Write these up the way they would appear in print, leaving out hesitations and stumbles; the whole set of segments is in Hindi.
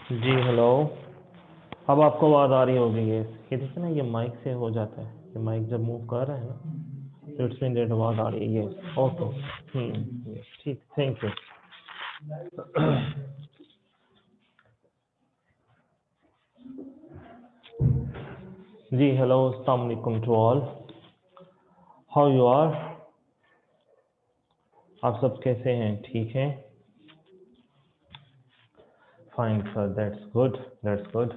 जी हेलो। अब आपको आवाज़ आ रही होगी। ये देखिए ना, ये माइक से हो जाता है। ये माइक जब मूव कर रहे हैं ना, तो इट्स मीन दैट आवाज़ आ रही है। ये ओके, ठीक, थैंक यू। जी हेलो, अस्सलाम वालेकुम to all. How you are? आप सब कैसे हैं? ठीक हैं? Fine sir, that's good, that's good.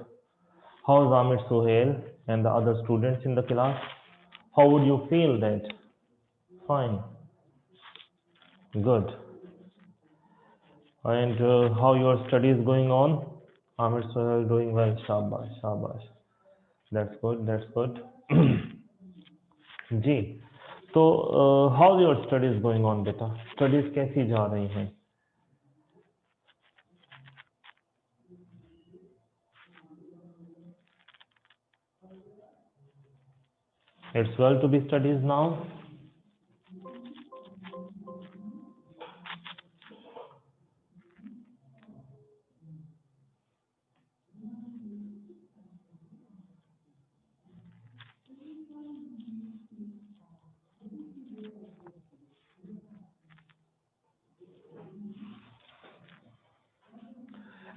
How is Amir Suhail and the other students in the class? How would you feel that? Fine, good. And how your studies going on? Amir Suhail doing well. Shabash, shabash. That's good, that's good. जी, तो how your studies going on बेटा? Studies कैसी जा रही हैं? It's well to be studies now.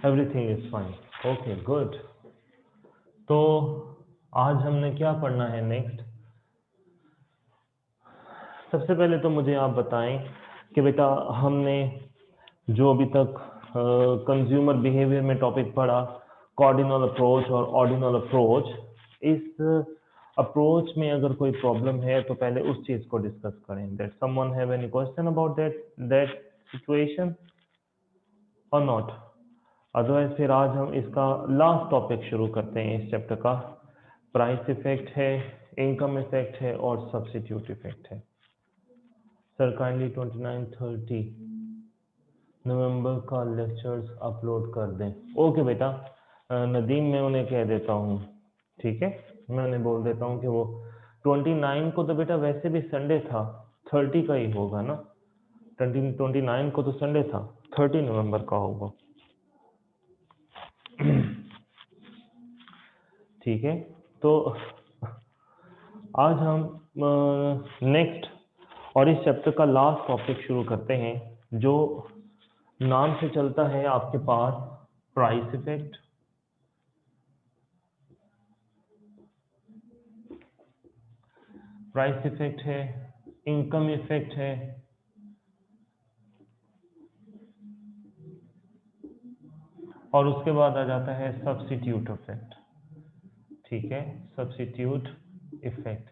Everything is fine. Okay, good. तो आज हमने क्या पढ़ना है नेक्स्ट? सबसे पहले तो मुझे आप बताएं कि बेटा हमने जो अभी तक कंज्यूमर बिहेवियर में टॉपिक पढ़ा, कॉर्डिनल अप्रोच और ऑर्डिनल अप्रोच, इस अप्रोच में अगर कोई प्रॉब्लम है तो पहले उस चीज को डिस्कस करें। That someone have any question about that situation और नॉट? अदरवाइज फिर आज हम इसका लास्ट टॉपिक शुरू करते हैं इस चैप्टर का। प्राइस इफेक्ट है, इनकम इफेक्ट है और सब्स्टिट्यूट इफेक्ट है। सर काइंडली 29-30 नवंबर का लेक्चर्स अपलोड कर दें। ओके बेटा, नदीम मैं उन्हें कह देता हूँ, ठीक है, मैं उन्हें बोल देता हूँ कि वो 29 को तो बेटा वैसे भी संडे था, 30 का ही होगा ना। 29 को तो संडे था, 30 नवंबर का होगा। ठीक है, तो आज हम नेक्स्ट और इस चैप्टर का लास्ट टॉपिक शुरू करते हैं, जो नाम से चलता है आपके पास प्राइस इफेक्ट, प्राइस इफेक्ट है, इनकम इफेक्ट है और उसके बाद आ जाता है सब्स्टिट्यूट इफेक्ट। ठीक है, सब्स्टिट्यूट इफेक्ट।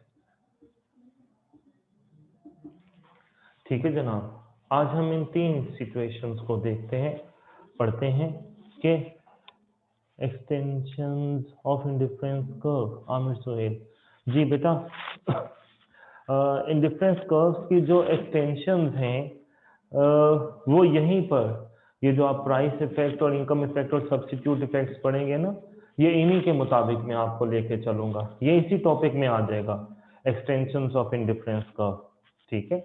ठीक है जनाब, आज हम इन तीन सिचुएशंस को देखते हैं, पढ़ते हैं कि extensions of indifference curve. Aamir Suhail ji बेटा, इंडिफरेंस कर्व्स की जो एक्सटेंशंस हैं वो यहीं पर, ये जो आप प्राइस इफेक्ट और इनकम इफेक्ट और सब्स्टिट्यूट इफेक्ट्स पढ़ेंगे ना, ये इन्हीं के मुताबिक मैं आपको लेके चलूंगा। ये इसी टॉपिक में आ जाएगा, एक्सटेंशंस ऑफ इंडिफरेंस कर्व। ठीक है,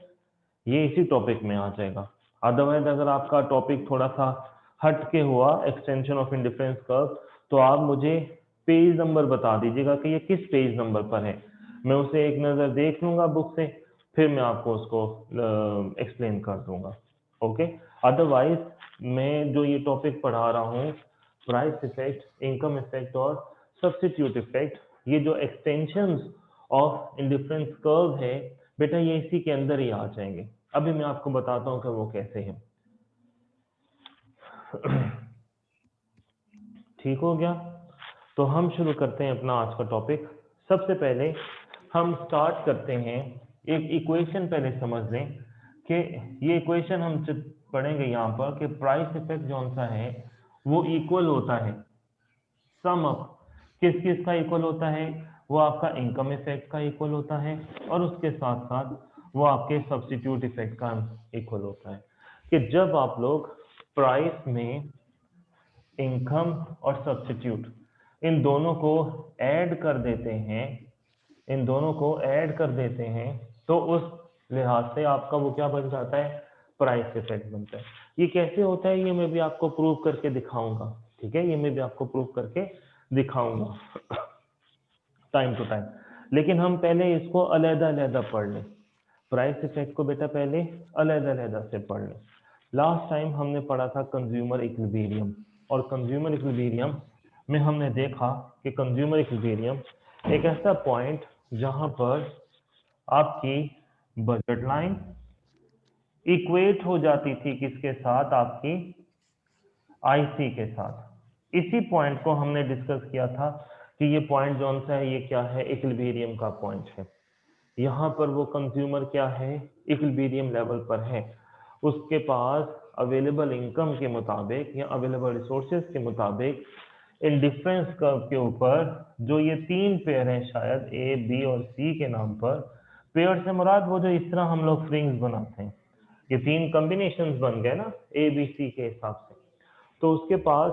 ये इसी टॉपिक में आ जाएगा। अदरवाइज अगर आपका टॉपिक थोड़ा सा हट के हुआ, एक्सटेंशन ऑफ इंडिफरेंस कर्व, तो आप मुझे पेज नंबर बता दीजिएगा कि ये किस पेज नंबर पर है। मैं उसे एक नज़र देख लूंगा बुक से, फिर मैं आपको उसको एक्सप्लेन कर दूंगा। ओके, अदरवाइज मैं जो ये टॉपिक पढ़ा रहा हूँ, प्राइस इफेक्ट, इनकम इफेक्ट और सब्स्टिट्यूट इफेक्ट, ये जो एक्सटेंशंस ऑफ इंडिफरेंस कर्व है बेटा, ये इसी के अंदर ही आ जाएंगे। अभी मैं आपको बताता हूँ कि वो कैसे हैं। ठीक हो गया, तो हम शुरू करते हैं अपना आज का टॉपिक। सबसे पहले हम स्टार्ट करते हैं, एक इक्वेशन पहले समझ लें कि ये इक्वेशन हम पढ़ेंगे यहाँ पर कि प्राइस इफेक्ट जो सा है वो इक्वल होता है सम अप, किस किस का इक्वल होता है? वो आपका इनकम इफेक्ट का इक्वल होता है और उसके साथ साथ वो आपके सब्स्टिट्यूट इफेक्ट का इक्वल होता है। कि जब आप लोग प्राइस में इनकम और सब्स्टिट्यूट इन दोनों को ऐड कर देते हैं, इन दोनों को ऐड कर देते हैं, तो उस लिहाज से आपका वो क्या बन जाता है? प्राइस इफेक्ट बनता है। ये कैसे होता है, ये मैं भी आपको प्रूव करके दिखाऊंगा। ठीक है, ये मैं भी आपको प्रूव करके दिखाऊंगा टाइम टू टाइम। लेकिन हम पहले इसको अलग-अलग पढ़ लें, प्राइस इफेक्ट को बेटा पहले अलग-अलग से पढ़ लें। लास्ट टाइम हमने पढ़ा था कंज्यूमर इक्विलिब्रियम, और कंज्यूमर इक्विलिब्रियम में हमने देखा कि कंज्यूमर इक्विलिब्रियम एक ऐसा पॉइंट जहां पर आपकी बजट लाइन इक्वेट हो जाती थी किसके साथ, आपकी आईसी के साथ। इसी पॉइंट को हमने डिस्कस किया था कि ये पॉइंट जौन सा है ये क्या है, इक्विलिब्रियम का पॉइंट है। यहाँ पर वो कंज्यूमर क्या है, इक्विलिब्रियम लेवल पर है, उसके पास अवेलेबल इनकम के मुताबिक या अवेलेबल रिसोर्सेज के मुताबिक इन डिफरेंस कर्व के ऊपर जो ये तीन पेयर हैं, शायद ए बी और सी के नाम पर, पेयर से मुराद वो जो इस तरह हम लोग स्ट्रिंग्स बनाते हैं, ये तीन कॉम्बिनेशंस बन गए ना ए बी सी के हिसाब से। तो उसके पास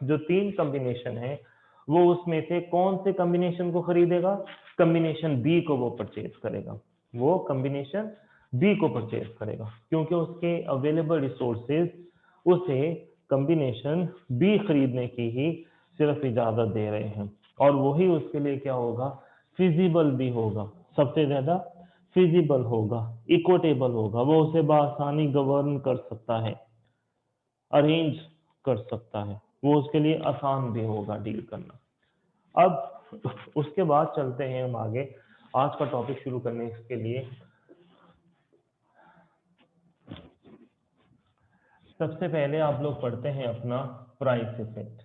जो तीन कॉम्बिनेशन है वो उसमें से कौन से कॉम्बिनेशन को खरीदेगा, कॉम्बिनेशन बी को वो परचेज करेगा, वो कॉम्बिनेशन बी को परचेज करेगा, क्योंकि उसके अवेलेबल रिसोर्सेज उसे कॉम्बिनेशन बी खरीदने की ही सिर्फ इजाजत दे रहे हैं, और वही उसके लिए क्या होगा, फिजिबल भी होगा, सबसे ज्यादा फिजिबल होगा, इक्विटेबल होगा, वो उसे बआसानी गवर्न कर सकता है, अरेंज कर सकता है, वो उसके लिए आसान भी होगा डील करना। अब उसके बाद चलते हैं हम आगे आज का टॉपिक शुरू करने के लिए। सबसे पहले आप लोग पढ़ते हैं अपना प्राइस इफेक्ट।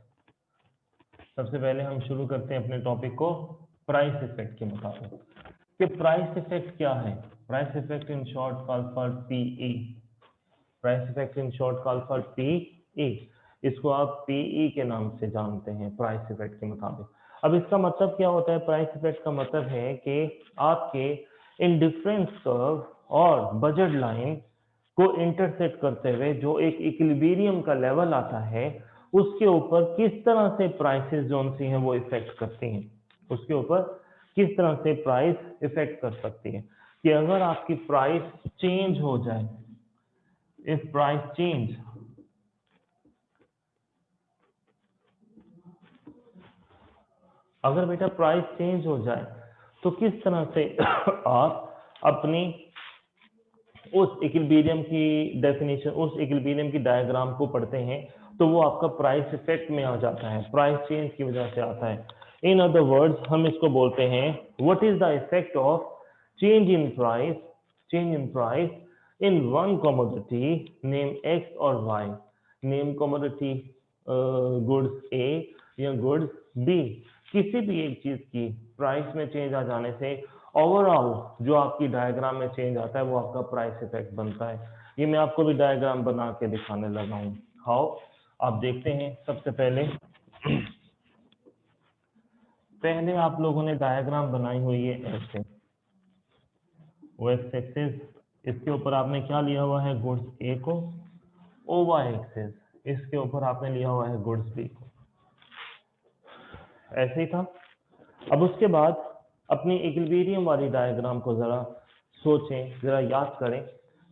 सबसे पहले हम शुरू करते हैं अपने टॉपिक को प्राइस इफेक्ट के मुताबिक कि प्राइस इफेक्ट क्या है। Price effect in short called for PE. Price effect in short called for PE. इसको आप पीई के नाम से जानते हैं प्राइस इफेक्ट के मुताबिक। अब इसका मतलब क्या होता है, प्राइस इफेक्ट का मतलब है कि आपके इन डिफरेंस कर्व और बजट लाइन को इंटरसेक्ट करते हुए जो एक इक्विलिब्रियम का लेवल आता है, उसके ऊपर किस तरह से प्राइसेस जोन सी हैं वो इफेक्ट करती हैं, उसके ऊपर किस तरह से प्राइस इफेक्ट कर सकती है। कि अगर आपकी प्राइस चेंज हो जाए, इफ प्राइस चेंज, अगर बेटा प्राइस चेंज हो जाए तो किस तरह से आप अपनी उस इक्विलिब्रियम की डेफिनेशन, उस इक्विलिब्रियम की डायग्राम को पढ़ते हैं तो वो आपका प्राइस इफेक्ट में आ जाता है, प्राइस चेंज की वजह से आता है। इन अदर वर्ड्स हम इसको बोलते हैं what is the effect of change in price, change in price in one commodity name x और वाई, नेम कमोडिटी गुड्स ए या गुड्स बी। किसी भी एक चीज की प्राइस में चेंज आ जाने से ओवरऑल जो आपकी डायग्राम में चेंज आता है वो आपका प्राइस इफेक्ट बनता है। ये मैं आपको भी डायग्राम बना के दिखाने लगा हूँ। हाउ, आप देखते हैं सबसे पहले आप लोगों ने डायग्राम बनाई हुई है ऐसे, वो एक्स एक्सिस, इसके ऊपर आपने क्या लिया हुआ है, गुड्स ए को, ओ वाई एक्सिस इसके ऊपर आपने लिया हुआ है गुड्स बी को, ऐसे ही था। अब उसके बाद अपनी इक्विलिब्रियम वाली डायग्राम को जरा सोचें, जरा याद करें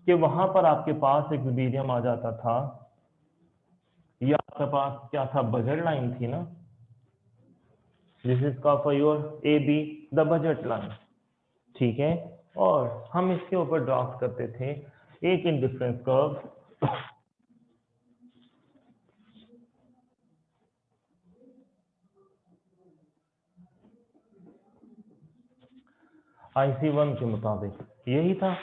कि वहां पर आपके पास इक्विलिब्रियम आ जाता था, या आपके पास क्या था, बजट लाइन थी ना, दिस इज का for your A be the budget line, ठीक है। और हम इसके ऊपर ड्राफ्ट करते थे एक इंडिफरेंस कर्व, IC1 के मुताबिक, यही था।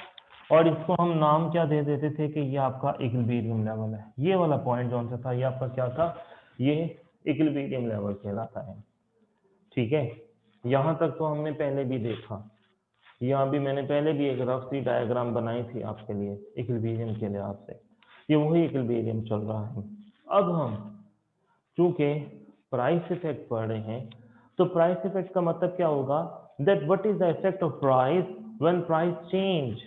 और इसको हम नाम क्या दे देते थे कि ये आपका इक्विलिब्रियम लेवल है, ये वाला पॉइंट जो सा था ये आपका क्या था, ये इक्विलिब्रियम लेवल कहलाता है, ठीक है। यहाँ तक तो हमने पहले भी देखा, यहाँ भी मैंने पहले भी एक रफ सी डायग्राम बनाई थी आपके लिए इक्विलिब्रियम के लिहाज से, ये वही इक्विलिब्रियम चल रहा है। अब हम चूंकि प्राइस इफेक्ट पढ़ रहे हैं तो प्राइस इफेक्ट का मतलब क्या होगा, that what is the effect of price when price change,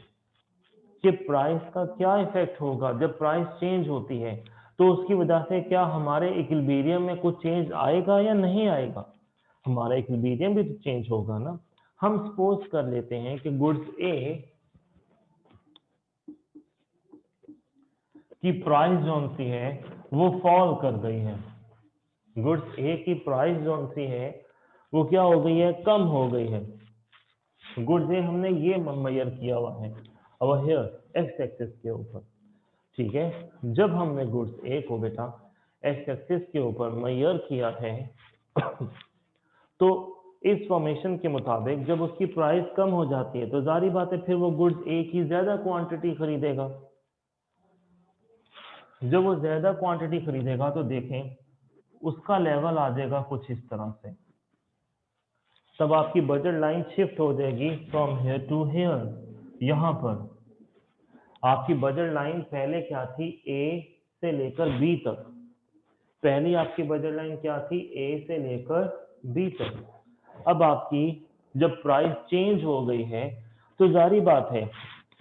कि प्राइस का क्या इफेक्ट होगा जब प्राइस चेंज होती है, तो उसकी वजह से क्या हमारे इक्विलिब्रियम में कुछ चेंज आएगा या नहीं आएगा, हमारा इक्विलिब्रियम भी तो चेंज होगा ना। हम सपोज कर लेते हैं कि गुड्स ए की प्राइस जो सी है वो फॉल कर गई है, गुड्स ए की प्राइस जो सी है वो क्या हो गई है, कम हो गई है। गुड्स ए हमने ये मेजर किया हुआ है अब हियर एक्स एक्सिस के ऊपर, ठीक है। जब हमने गुड्स ए को बेटा एक्स एक्सिस के ऊपर मेजर किया है तो इस फॉर्मेशन के मुताबिक जब उसकी प्राइस कम हो जाती है तो जारी बात है फिर वो गुड्स ए की ज्यादा क्वांटिटी खरीदेगा। जब वो ज्यादा क्वांटिटी खरीदेगा तो देखें उसका लेवल आ जाएगा कुछ इस तरह से। तब आपकी बजट लाइन शिफ्ट हो जाएगी फ्रॉम हेयर टू हेयर। यहां पर आपकी बजट लाइन पहले क्या थी, ए से लेकर बी तक। पहली आपकी बजट लाइन क्या थी, ए से लेकर बी तक। अब आपकी जब प्राइस चेंज हो गई है तो जारी बात है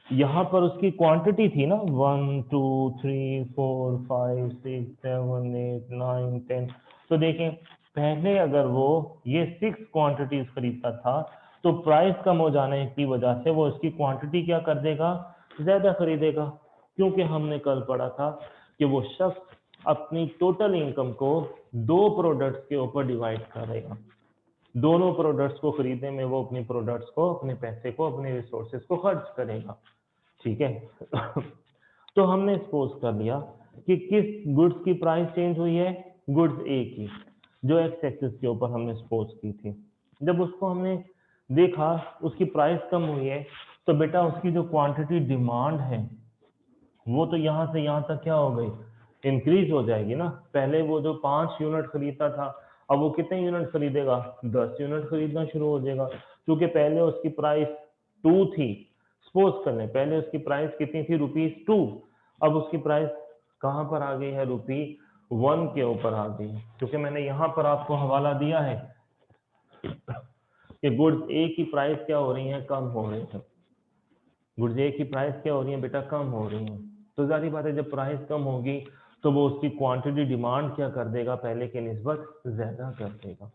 यहां पर उसकी क्वांटिटी थी ना 1 2 3 4 5 6 7 8 9 10। तो देखें पहले अगर वो ये 6 क्वांटिटीज खरीदता था तो प्राइस कम हो जाने की वजह से वो इसकी क्वांटिटी क्या कर देगा, ज्यादा खरीदेगा। क्योंकि हमने कल पढ़ा था कि वो शख्स अपनी टोटल इनकम को 2 प्रोडक्ट्स के ऊपर डिवाइड करेगा। दोनों प्रोडक्ट्स को खरीदने में वो अपनी प्रोडक्ट्स को, अपने पैसे को, अपने रिसोर्सेज को खर्च करेगा, ठीक है। तो हमने सपोज कर लिया कि किस गुड्स की प्राइस चेंज हुई है, गुड्स ए की, जो एक्स एक्सिस के ऊपर हमने सपोज की थी। जब उसको हमने देखा उसकी प्राइस कम हुई है तो बेटा उसकी जो क्वांटिटी डिमांड है वो तो यहां से यहां तक क्या हो गई, इंक्रीज हो जाएगी ना। पहले वो जो 5 यूनिट खरीदता था अब वो कितने यूनिट खरीदेगा, 10 यूनिट खरीदना शुरू हो जाएगा। क्योंकि पहले उसकी प्राइस 2 थी, सपोज कर लें पहले उसकी प्राइस कितनी थी, ₹2। अब उसकी प्राइस कहां पर आ गई है, ₹1 के ऊपर आ गई है। क्योंकि मैंने यहां पर आपको हवाला दिया है कि गुड्स ए की प्राइस क्या हो रही है, कम हो रही है। गुड्स ए की प्राइस क्या हो रही है बेटा, कम हो रही है। तो जाहिर बात है जब प्राइस कम होगी तो वो उसकी क्वांटिटी डिमांड क्या कर देगा, पहले के निस्बत ज्यादा कर देगा।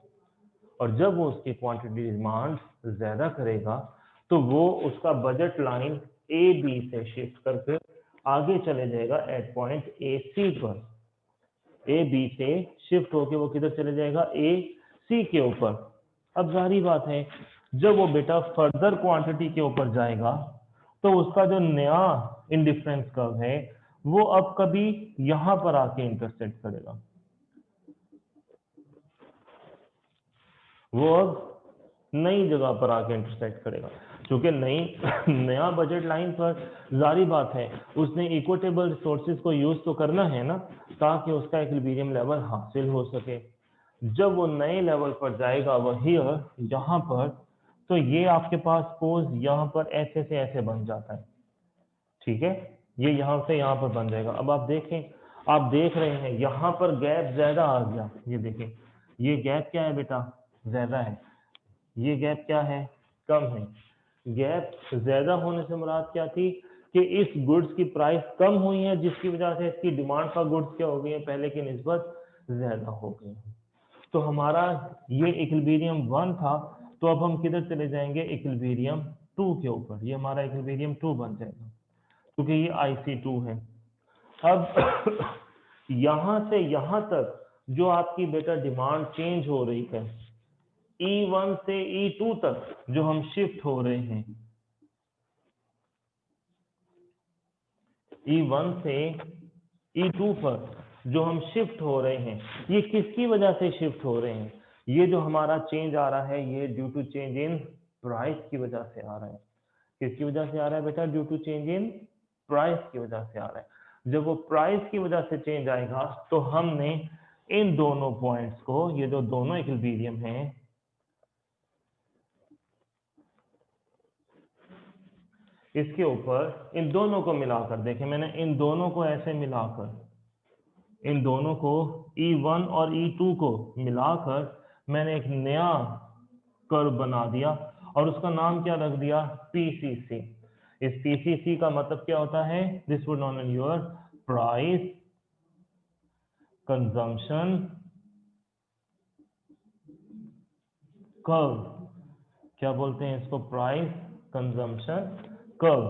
और जब वो उसकी क्वांटिटी डिमांड ज्यादा करेगा तो वो उसका बजट लाइन ए बी से शिफ्ट करके आगे चले जाएगा एट पॉइंट ए सी पर। ए बी से शिफ्ट होके वो किधर चले जाएगा, ए सी के ऊपर। अब जाहिर बात है जब वो बेटा फर्दर क्वांटिटी के ऊपर जाएगा तो उसका जो नया इंडिफरेंस कर्व है वो अब कभी यहां पर आके इंटरसेक्ट करेगा। वो अब नई जगह पर आके इंटरसेक्ट करेगा। क्योंकि नई नया बजट लाइन पर जारी बात है उसने इक्विटेबल रिसोर्सेज को यूज तो करना है ना, ताकि उसका इक्विलिब्रियम लेवल हासिल हो सके। जब वो नए लेवल पर जाएगा वही यहाँ पर, तो ये आपके पास सपोज यहाँ पर ऐसे से ऐसे बन जाता है, ठीक है। ये यहाँ से यहाँ पर बन जाएगा। अब आप देखें, आप देख रहे हैं यहाँ पर गैप ज्यादा आ गया। ये देखें ये गैप क्या है बेटा, ज्यादा है। ये गैप क्या है, कम है। गैप ज्यादा होने से मुराद क्या थी कि इस गुड्स की प्राइस कम हुई है जिसकी वजह से इसकी डिमांड का गुड्स क्या हो गई है, पहले की निस्बत ज्यादा हो गई है। तो हमारा ये इक्विलिब्रियम 1 था, तो अब हम किधर चले जाएंगे, इक्विलिब्रियम 2 के ऊपर। ये हमारा इक्विलिब्रियम 2 बन जाएगा क्योंकि ये IC2 है। अब यहां से यहां तक जो आपकी बेटा डिमांड चेंज हो रही है, E1 से E2 तक जो हम शिफ्ट हो रहे हैं, E1 से E2 पर जो हम शिफ्ट हो रहे हैं, ये किसकी वजह से शिफ्ट हो रहे हैं, ये जो हमारा चेंज आ रहा है ये due to change in price की वजह से आ रहा है। किसकी वजह से आ रहा है बेटा, due to change in price की वजह से आ रहा है। जब वो प्राइस की वजह से चेंज आएगा तो हमने इन दोनों पॉइंट्स को, ये जो दोनों इक्विलिब्रियम हैं, इसके ऊपर इन दोनों को मिलाकर देखें, मैंने इन दोनों को ऐसे मिलाकर, इन दोनों को E1 और E2 को मिलाकर मैंने एक नया कर्व बना दिया और उसका नाम क्या रख दिया, PCC। इस PCC का मतलब क्या होता है, this would non your price consumption curve. क्या बोलते हैं इसको, प्राइस कंजम्पशन कर्व।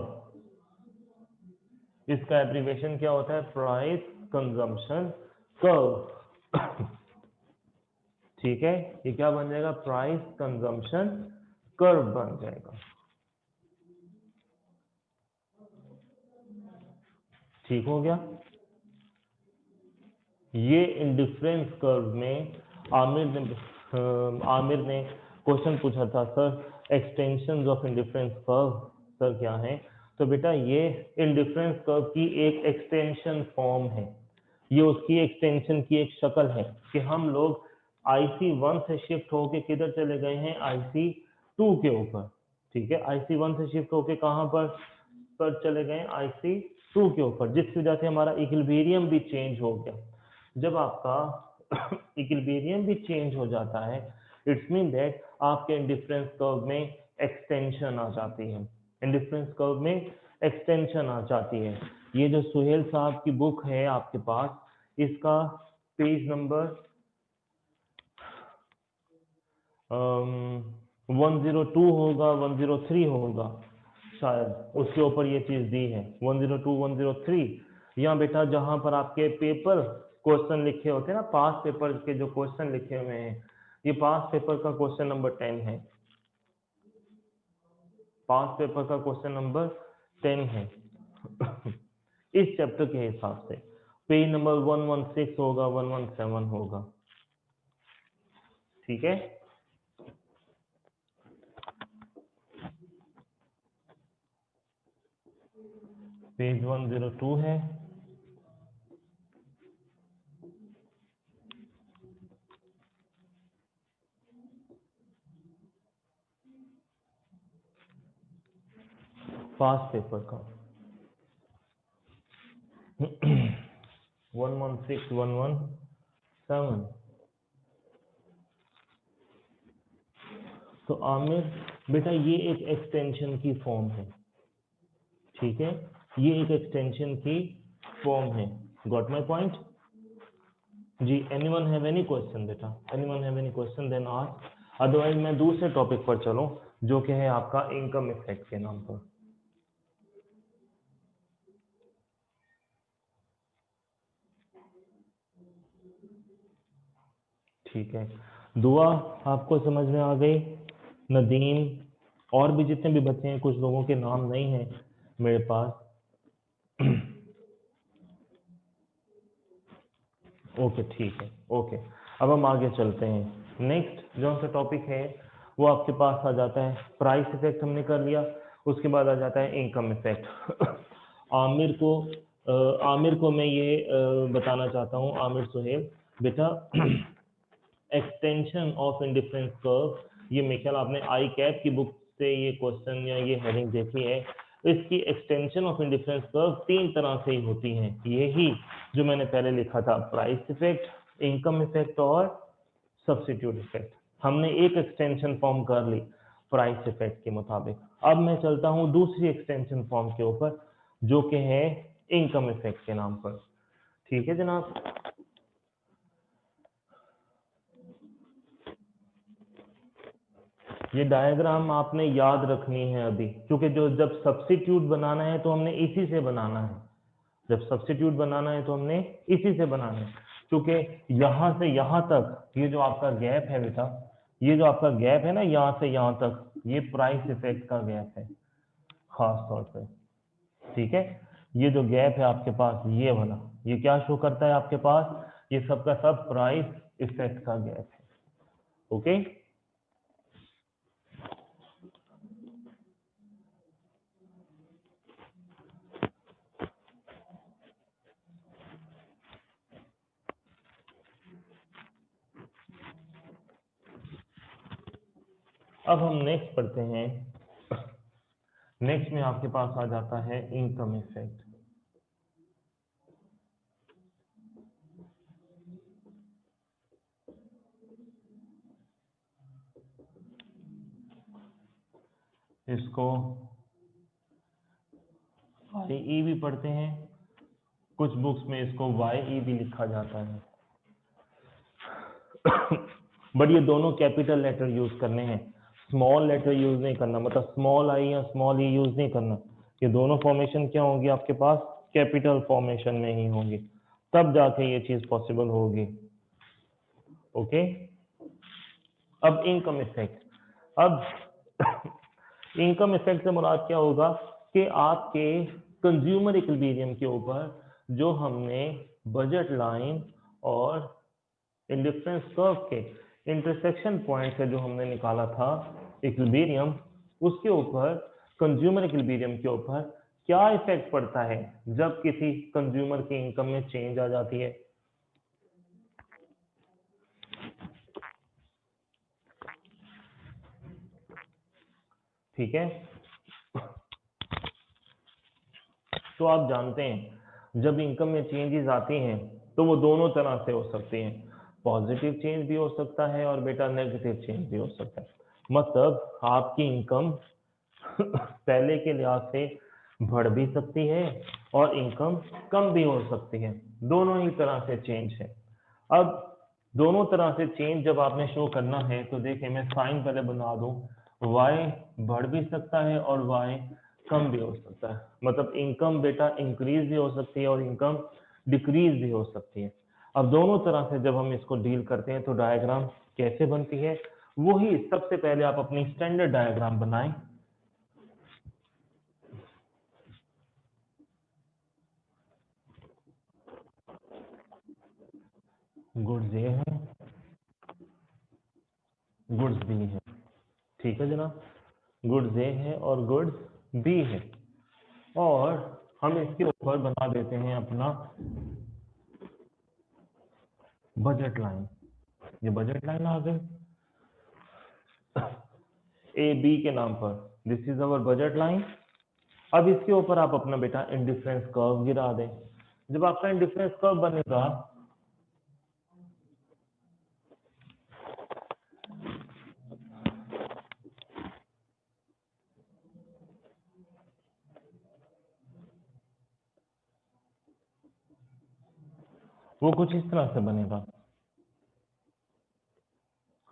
इसका एब्रीविएशन क्या होता है, प्राइस कंजम्पशन कर्व। ठीक है, ये क्या बन जाएगा, प्राइस कंजम्पशन कर्व बन जाएगा। ठीक हो गया। ये इंडिफरेंस कर्व में आमिर ने क्वेश्चन पूछा था, sir extension of indifference curve sir क्या है? तो बेटा ये इंडिफरेंस कर्व की एक एक्सटेंशन फॉर्म है, ये उसकी एक्सटेंशन की एक शक्ल है कि हम लोग IC1 से शिफ्ट होके किधर चले गए हैं, IC2 के ऊपर। ठीक है, IC1 से शिफ्ट होके कहां पर चले गए, IC2 के ऊपर, जिसकी वजह से हमारा इक्विलिब्रियम भी चेंज हो गया। जब आपका इक्विलिब्रियम भी चेंज हो जाता है, इट्स मीन दैट आपके इंडिफरेंस कर्व में एक्सटेंशन आ जाती है, इंडिफरेंस कर्व में एक्सटेंशन आ जाती है। ये जो सुहेल साहब की बुक है आपके पास, इसका पेज नंबर 102 होगा, 103 होगा शायद, उसके ऊपर ये चीज दी है 102 103। यहाँ बेटा जहां पर आपके पेपर क्वेश्चन लिखे होते हैं ना, पास पेपर के जो क्वेश्चन लिखे हुए हैं, ये पास पेपर का क्वेश्चन नंबर 10 है, पास पेपर का क्वेश्चन नंबर 10 है इस चैप्टर के हिसाब से पेज नंबर 116 होगा, 117 होगा। ठीक है, पेज 102 है। पास पेपर का 116 117। तो आमिर बेटा ये एक एक्सटेंशन की फॉर्म है, ठीक है, ये एक एक्सटेंशन की फॉर्म है। गॉट माय पॉइंट जी? एनीवन हैव एनी क्वेश्चन बेटा? Anyone have any question? Then ask, otherwise मैं दूसरे टॉपिक पर चलूं जो कि है आपका इनकम इफेक्ट के नाम पर। ठीक है, दुआ आपको समझ में आ गई? नदीम और भी जितने भी बच्चे हैं, कुछ लोगों के नाम नहीं है मेरे पास। ओके ठीक है, ओके। अब हम आगे चलते हैं। नेक्स्ट जो सा टॉपिक है वो आपके पास आ जाता है, प्राइस इफेक्ट हमने कर लिया, उसके बाद आ जाता है इनकम इफेक्ट। आमिर को मैं ये बताना चाहता हूँ, आमिर सुहेल बेटा, एक्सटेंशन ऑफ इंडिफरेंस कर्व, ये मेरे ख्याल आपने आई कैप की बुक से ये क्वेश्चन या ये हेडिंग देखी है। इसकी एक्सटेंशन ऑफ इंडिफरेंस कर्व 3 तरह से ही होती है, यही जो मैंने पहले लिखा था, प्राइस इफेक्ट, इनकम इफेक्ट और सब्स्टिट्यूट इफेक्ट। हमने एक एक्सटेंशन फॉर्म कर ली प्राइस इफेक्ट के मुताबिक। अब मैं चलता हूं दूसरी एक्सटेंशन फॉर्म के ऊपर जो कि है इनकम इफेक्ट के नाम पर। ठीक है जनाब, ये डायग्राम आपने याद रखनी है अभी, क्योंकि जो जब सब्स्टिट्यूट बनाना है तो हमने इसी से बनाना है, जब सब्स्टिट्यूट बनाना है तो हमने इसी से बनाना है, क्योंकि यहां से यहां तक ये जो आपका गैप है बेटा, ये जो आपका गैप है ना यहां से यहां तक, ये प्राइस इफेक्ट का गैप है खास तौर पे। ठीक है, ये जो गैप है आपके पास ये वाला, ये क्या शो करता है आपके पास, ये सब का सब प्राइस इफेक्ट का गैप है। ओके, अब हम नेक्स्ट पढ़ते हैं। नेक्स्ट में आपके पास आ जाता है इनकम इफेक्ट। इसको YE भी पढ़ते हैं, कुछ बुक्स में इसको YE भी लिखा जाता है। बट ये दोनों कैपिटल लेटर यूज करने हैं, स्मॉल लेटर यूज नहीं करना, मतलब स्मॉल आई या स्मॉल ई यूज नहीं करना। ये दोनों फॉर्मेशन क्या होंगी आपके पास, कैपिटल फॉर्मेशन में ही होंगी, तब जाके ये चीज पॉसिबल होगी। ओके, अब इनकम इफेक्ट, अब इनकम इफेक्ट से मुराद क्या होगा कि आपके कंज्यूमर इक्विलिब्रियम के ऊपर जो हमने बजट लाइन और इंडिफरेंस कर्व के इंटरसेक्शन पॉइंट से जो हमने निकाला था इक्विलिब्रियम, उसके ऊपर कंज्यूमर इक्विलिब्रियम के ऊपर क्या इफेक्ट पड़ता है जब किसी कंज्यूमर की इनकम में चेंज आ जाती है। ठीक है, तो आप जानते हैं जब इनकम में चेंजेस आती हैं तो वो दोनों तरह से हो सकती हैं, पॉजिटिव चेंज भी हो सकता है और बेटा नेगेटिव चेंज भी हो सकता है। मतलब आपकी इनकम पहले के लिहाज से बढ़ भी सकती है और इनकम कम भी हो सकती है, दोनों ही तरह से चेंज है। अब दोनों तरह से चेंज जब आपने शो करना है तो देखिए मैं साइन पहले बना दूं, y बढ़ भी सकता है और y कम भी हो सकता है, मतलब इनकम बेटा इंक्रीज भी हो सकती है और इनकम डिक्रीज भी हो सकती है। अब दोनों तरह से जब हम इसको डील करते हैं तो डायग्राम कैसे बनती है, वही सबसे पहले आप अपनी स्टैंडर्ड डायग्राम बनाएं। गुड्स ए है, गुड्स बी है, ठीक है जनाब, गुड्स ए है और गुड्स बी है, और हम इसके ऊपर बना देते हैं अपना बजट लाइन। ये बजट लाइन आ गई ए बी के नाम पर, this is our budget line. अब इसके ऊपर आप अपना बेटा इंडिफरेंस कर्व गिरा दें। जब आपका इंडिफरेंस कर्व बनेगा वो कुछ इस तरह से बनेगा,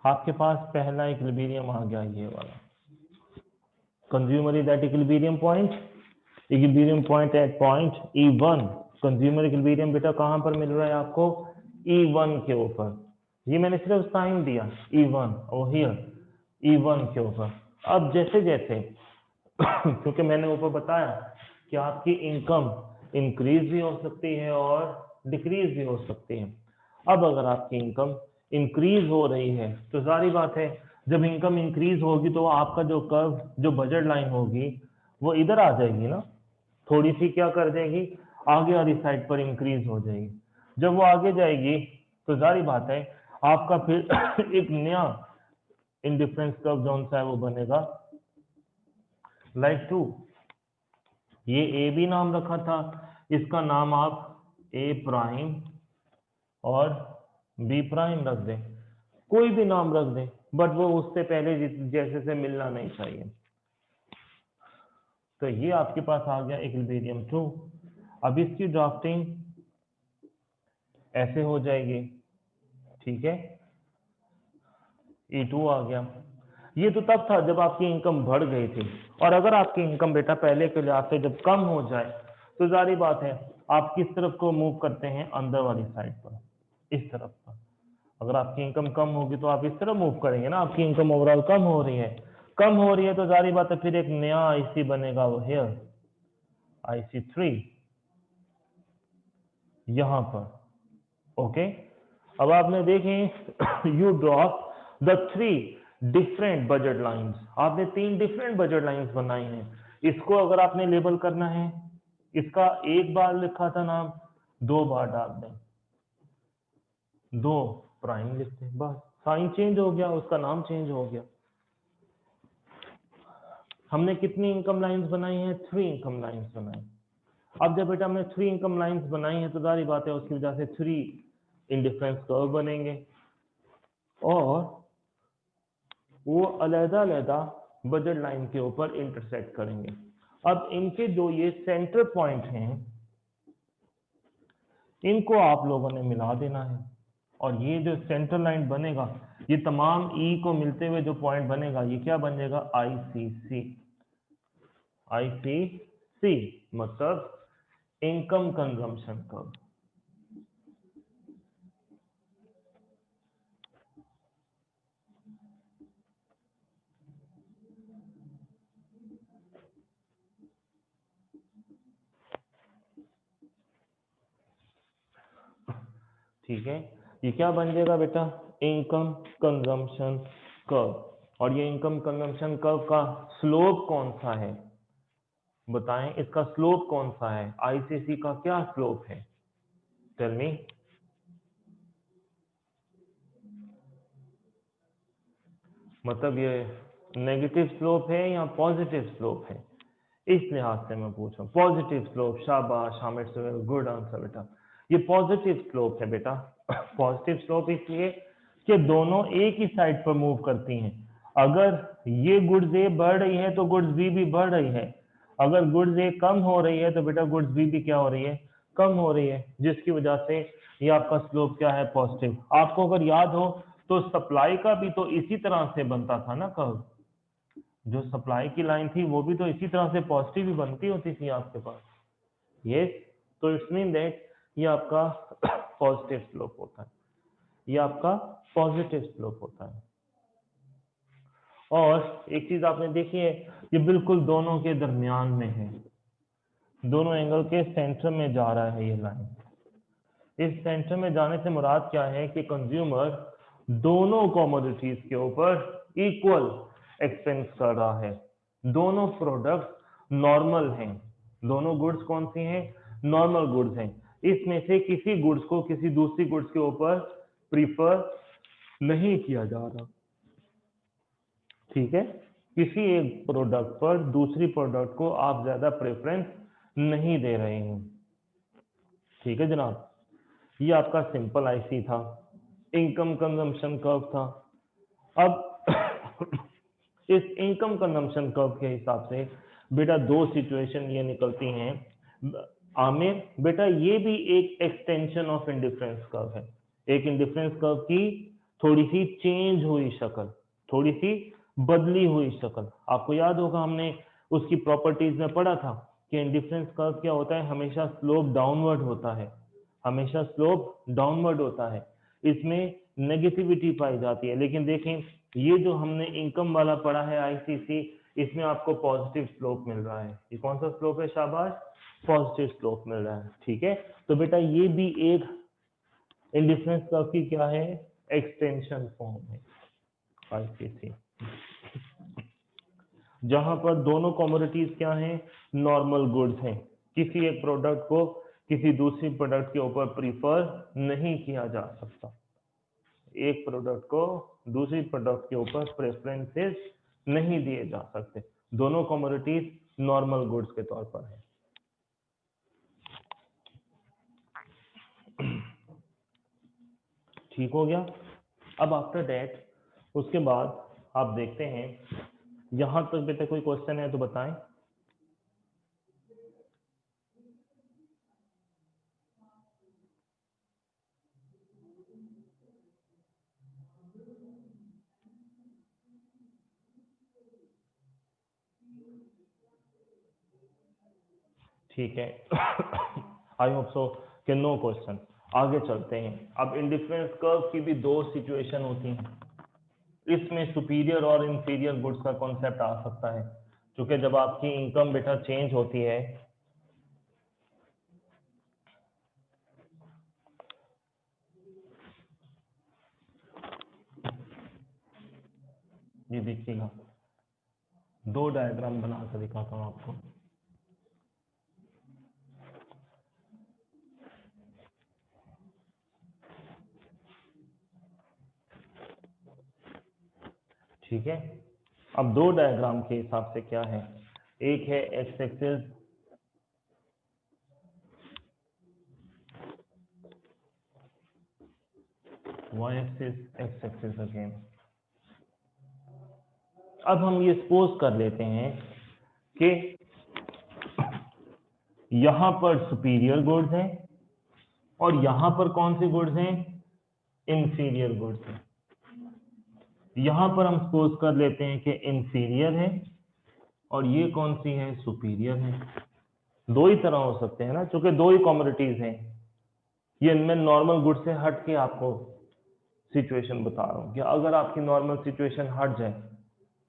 आपके पास पहला इक्विलिब्रियम आ गया ये वाला, consumer is at equilibrium point, equilibrium point at point E1, consumer equilibrium बेटा कहां पर मिल रहा है आपको, E1 के ऊपर। ये मैंने सिर्फ साइन दिया E1 और हियर E1 के ऊपर। अब जैसे जैसे क्योंकि मैंने ऊपर बताया कि आपकी इनकम इंक्रीज भी हो सकती है और डिक्रीज भी हो सकती है। अब अगर आपकी इनकम इंक्रीज हो रही है तो जारी बात है जब इनकम इंक्रीज होगी तो आपका जो कर्व, जो बजट लाइन होगी वो इधर आ जाएगी ना, थोड़ी सी क्या कर देगी, आगे वाली साइड पर इंक्रीज हो जाएगी। जब वो आगे जाएगी तो जारी बात है आपका फिर एक नया इंडिफरेंस कर्व जोन सा है वो बनेगा लाइक 2। ये ए बी नाम रखा था, इसका नाम आप ए प्राइम और बी प्राइम रख दें, कोई भी नाम रख दें, बट वो उससे पहले जैसे से मिलना नहीं चाहिए। तो ये आपके पास आ गया इक्विलिब्रियम 2। अब इसकी ड्राफ्टिंग ऐसे हो जाएगी, ठीक है, E2 आ गया। ये तो तब था जब आपकी इनकम बढ़ गई थी, और अगर आपकी इनकम बेटा पहले के लिहाज से जब कम हो जाए तो जारी बात है आप किस तरफ को मूव करते हैं, अंदर वाली साइड पर, इस तरफ पर। अगर आपकी इनकम कम होगी तो आप इस तरफ मूव करेंगे ना, आपकी इनकम ओवरऑल कम हो रही है, कम हो रही है तो जारी बात है फिर एक नया आईसी बनेगा वो हेयर IC3 यहां पर, ओके। अब आपने देखें you drop the 3 different budget lines, आपने 3 डिफरेंट बजट लाइंस बनाई हैं। इसको अगर आपने लेबल करना है, इसका एक बार लिखा था नाम, 2 बार डाल दें, 2 प्राइम लिखते हैं, बस साइन चेंज हो गया, उसका नाम चेंज हो गया। हमने कितनी इनकम लाइंस बनाई हैं, 3 इनकम लाइंस बनाई। अब जब बेटा हमने 3 इनकम लाइंस बनाई है तो जारी बात है उसकी वजह से 3 इंडिफरेंस कर्व बनेंगे और वो अलग-अलग बजट लाइन के ऊपर इंटरसेक्ट करेंगे। अब इनके जो ये सेंटर पॉइंट हैं इनको आप लोगों ने मिला देना है, और ये जो सेंटर लाइन बनेगा ये तमाम ई को मिलते हुए जो पॉइंट बनेगा ये क्या बनेगा, ICC। ICC मतलब इनकम कंजम्पशन कर्व। ठीक है, ये क्या बन जाएगा बेटा, इनकम कंजम्पशन कर्व। और ये इनकम कंजम्पशन कर्व का स्लोप कौन सा है, बताएं इसका स्लोप कौन सा है, आईसीसी का क्या स्लोप है, टेल मी। मतलब ये नेगेटिव स्लोप है या पॉजिटिव स्लोप है, इस लिहाज से मैं पूछ रहा हूँ। पॉजिटिव स्लोप, शाबाश हामिद, गुड आंसर बेटा, ये पॉजिटिव स्लोप है बेटा। पॉजिटिव स्लोप इसलिए कि दोनों एक ही साइड पर मूव करती हैं। अगर ये गुड्स ए बढ़ रही है तो गुड्स बी भी बढ़ रही है, अगर गुड्स ए कम हो रही है तो बेटा गुड्स बी भी क्या हो रही है, कम हो रही है, जिसकी वजह से ये आपका स्लोप क्या है, पॉजिटिव। आपको अगर याद हो तो सप्लाई का भी तो इसी तरह से बनता था ना कर्व, जो सप्लाई की लाइन थी वो भी तो इसी तरह से पॉजिटिव ही बनती होती थी आपके पास। यस, तो इट्स मीन दैट ये आपका पॉजिटिव स्लोप होता है, ये आपका पॉजिटिव स्लोप होता है। और एक चीज आपने देखी है, ये बिल्कुल दोनों के दरमियान में है, दोनों एंगल के सेंटर में जा रहा है ये लाइन। इस सेंटर में जाने से मुराद क्या है कि कंज्यूमर दोनों कमोडिटीज के ऊपर इक्वल एक्सपेंस कर रहा है, दोनों प्रोडक्ट नॉर्मल हैं, दोनों गुड्स कौन सी हैं, नॉर्मल गुड्स हैं। इसमें से किसी गुड्स को किसी दूसरी गुड्स के ऊपर प्रीफर नहीं किया जा रहा, ठीक है, किसी एक प्रोडक्ट पर दूसरी प्रोडक्ट को आप ज्यादा प्रेफरेंस नहीं दे रहे हैं, ठीक है जनाब। ये आपका सिंपल आईसी था, इनकम कंजम्पशन कर्व था। अब इस इनकम कंजम्पशन कर्व के हिसाब से बेटा दो सिचुएशन ये निकलती हैं आमिर, बेटा ये भी एक एक्सटेंशन ऑफ इंडिफरेंस कर्व है, एक इंडिफरेंस कर्व की थोड़ी सी चेंज हुई शक्ल, थोड़ी सी बदली हुई शक्ल। आपको याद होगा हमने उसकी प्रॉपर्टीज में पढ़ा था कि इंडिफरेंस कर्व क्या होता है, हमेशा स्लोप डाउनवर्ड होता है, हमेशा स्लोप डाउनवर्ड होता है, इसमें नेगेटिविटी पाई जाती है। लेकिन देखें ये जो हमने इनकम वाला पढ़ा है आईसीसी, इसमें आपको पॉजिटिव स्लोप मिल रहा है। ये कौन सा स्लोप है, शाबाश, पॉजिटिव स्लोप मिल रहा है, ठीक है। तो बेटा ये भी एक इंडिफरेंस कर्व की क्या है, एक्सटेंशन फॉर्म है आईसीसी, जहां पर दोनों कमोडिटीज क्या हैं, नॉर्मल गुड्स हैं, किसी एक प्रोडक्ट को किसी दूसरी प्रोडक्ट के ऊपर प्रीफर नहीं किया जा सकता, एक प्रोडक्ट को दूसरी प्रोडक्ट के ऊपर प्रेफरेंसेस नहीं दिए जा सकते, दोनों कमोडिटीज नॉर्मल गुड्स के तौर पर है। ठीक हो गया। अब आफ्टर दैट उसके बाद आप देखते हैं, यहां तक बेटा कोई क्वेश्चन है तो बताएं। ठीक है, आई होप सो कि नो क्वेश्चन। आगे चलते हैं। अब इंडिफरेंस कर्व की भी दो सिचुएशन होती हैं, इसमें सुपीरियर और इंफीरियर गुड्स का कॉन्सेप्ट आ सकता है, क्योंकि जब आपकी इनकम बेटा चेंज होती है, ये देखिएगा दो डायग्राम बना कर दिखाता हूं आपको। ठीक है, अब दो डायग्राम के हिसाब से क्या है, एक है x axis, y axis, x axis again. अब हम ये सपोज कर लेते हैं कि यहां पर सुपीरियर गुड्स हैं और यहां पर कौन से गुड्स हैं, इंफीरियर गुड्स हैं। यहां पर हम सपोज कर लेते हैं कि इंफीरियर है और ये कौन सी है, सुपीरियर है। दो ही तरह हो सकते हैं ना, क्योंकि दो ही कमोडिटीज हैं। ये इनमें नॉर्मल गुड से हट के आपको सिचुएशन बता रहा हूं कि अगर आपकी नॉर्मल सिचुएशन हट जाए,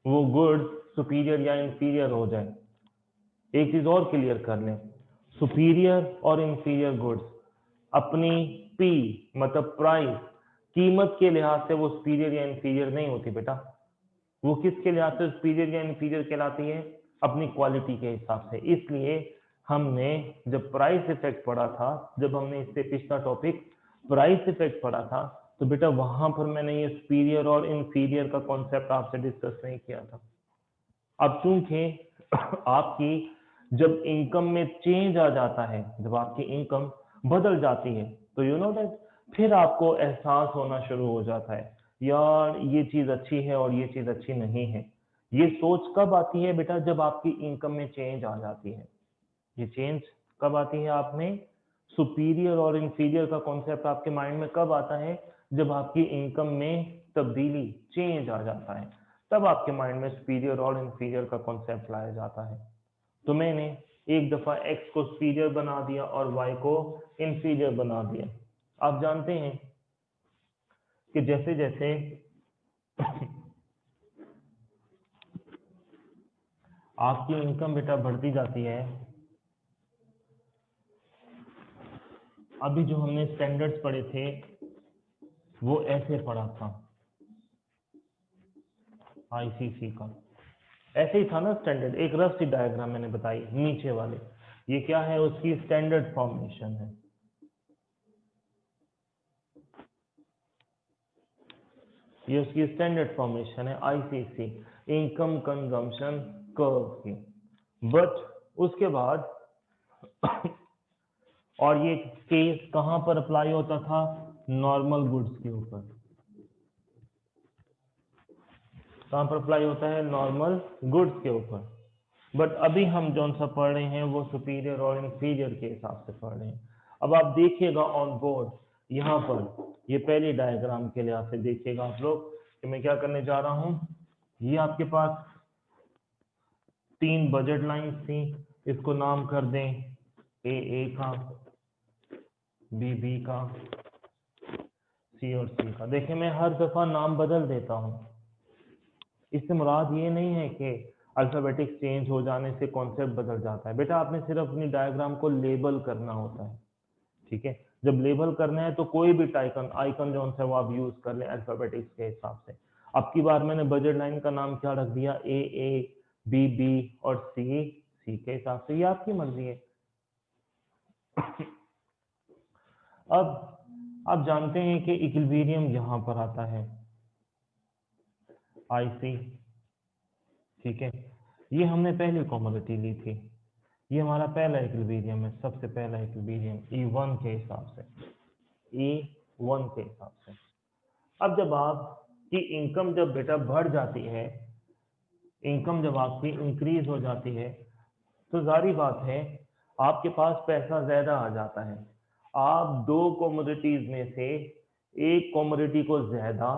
वो गुड सुपीरियर या इंफीरियर हो जाए। एक चीज और क्लियर कर लें, सुपीरियर और इंफीरियर गुड्स अपनी पी मतलब प्राइस, कीमत के लिहाज से वो सुपीरियर या इंफीरियर नहीं होती बेटा। वो किसके लिहाज से सुपीरियर या इंफीरियर कहलाती है? अपनी क्वालिटी के हिसाब से। इसलिए हमने जब प्राइस इफेक्ट पढ़ा था, जब हमने इससे पिछला टॉपिक प्राइस इफेक्ट पढ़ा था, तो बेटा वहां पर मैंने ये सुपीरियर और इंफीरियर का कॉन्सेप्ट आपसे डिस्कस नहीं किया था। अब चूंकि आपकी जब इनकम में चेंज आ जाता है, जब आपकी इनकम बदल जाती है, तो यू नो दैट फिर आपको एहसास होना शुरू हो जाता है, यार ये चीज अच्छी है और ये चीज अच्छी नहीं है। ये सोच कब आती है बेटा? जब आपकी इनकम में चेंज आ जाती है। ये चेंज कब आती है? आप में सुपीरियर और इंफीरियर का कॉन्सेप्ट आपके माइंड में कब आता है? जब आपकी इनकम में तब्दीली, चेंज आ जाता है, तब आपके माइंड में सुपीरियर और इंफीरियर का कॉन्सेप्ट लाया जाता है। तो मैंने एक दफा x को सुपीरियर बना दिया और y को इंफीरियर बना दिया। आप जानते हैं कि जैसे जैसे आपकी इनकम बेटा बढ़ती जाती है, अभी जो हमने स्टैंडर्ड्स पढ़े थे वो ऐसे पढ़ा था, आईसीसी का ऐसे ही था ना स्टैंडर्ड। एक रफ सी डायग्राम मैंने बताई नीचे वाले, ये क्या है? उसकी स्टैंडर्ड फॉर्मेशन है। ये उसकी स्टैंडर्ड फॉर्मेशन है आईसीसी, इनकम कंजम्पशन कर्व की। बट उसके बाद और ये केस कहां पर अप्लाई होता था? नॉर्मल गुड्स के ऊपर। कहां पर अप्लाई होता है? नॉर्मल गुड्स के ऊपर। बट अभी हम जो सा पढ़ रहे हैं वो सुपीरियर और इंफीरियर के हिसाब से पढ़ रहे हैं। अब आप देखिएगा ऑन बोर्ड, यहाँ पर ये पहली डायग्राम के लिहाज से देखिएगा आप लोग कि मैं क्या करने जा रहा हूं। ये आपके पास 3 बजट लाइंस थी, इसको नाम कर दें ए का, बी का, सी और सी का। देखिए मैं हर दफा नाम बदल देता हूं। इससे मुराद ये नहीं है कि अल्फाबेटिक चेंज हो जाने से कॉन्सेप्ट बदल जाता है। बेटा आपने सिर्फ अपनी डायग्राम को लेबल करना होता है, ठीक है? जब लेबल करना है तो कोई भी आइकन आइकन जो है वो आप यूज कर लें अल्फाबेटिक्स के हिसाब से। अब की बार मैंने बजट लाइन का नाम क्या रख दिया? ए, बी और सी के हिसाब से। ये आपकी मर्जी है। अब आप जानते हैं कि इक्विलिब्रियम यहां पर आता है, आईसी, ठीक है? ये हमने पहली कॉमोडिटी ली थी, ये हमारा पहला इक्विलिब्रियम है, सबसे पहला इक्विलिब्रियम E1 के हिसाब से, E1 के हिसाब से। अब जब आपकी इनकम जब बेटा बढ़ जाती है, इनकम जब आपकी इंक्रीज हो जाती है, तो जारी बात है आपके पास पैसा ज्यादा आ जाता है। आप दो कॉमोडिटीज में से एक कॉमोडिटी को ज्यादा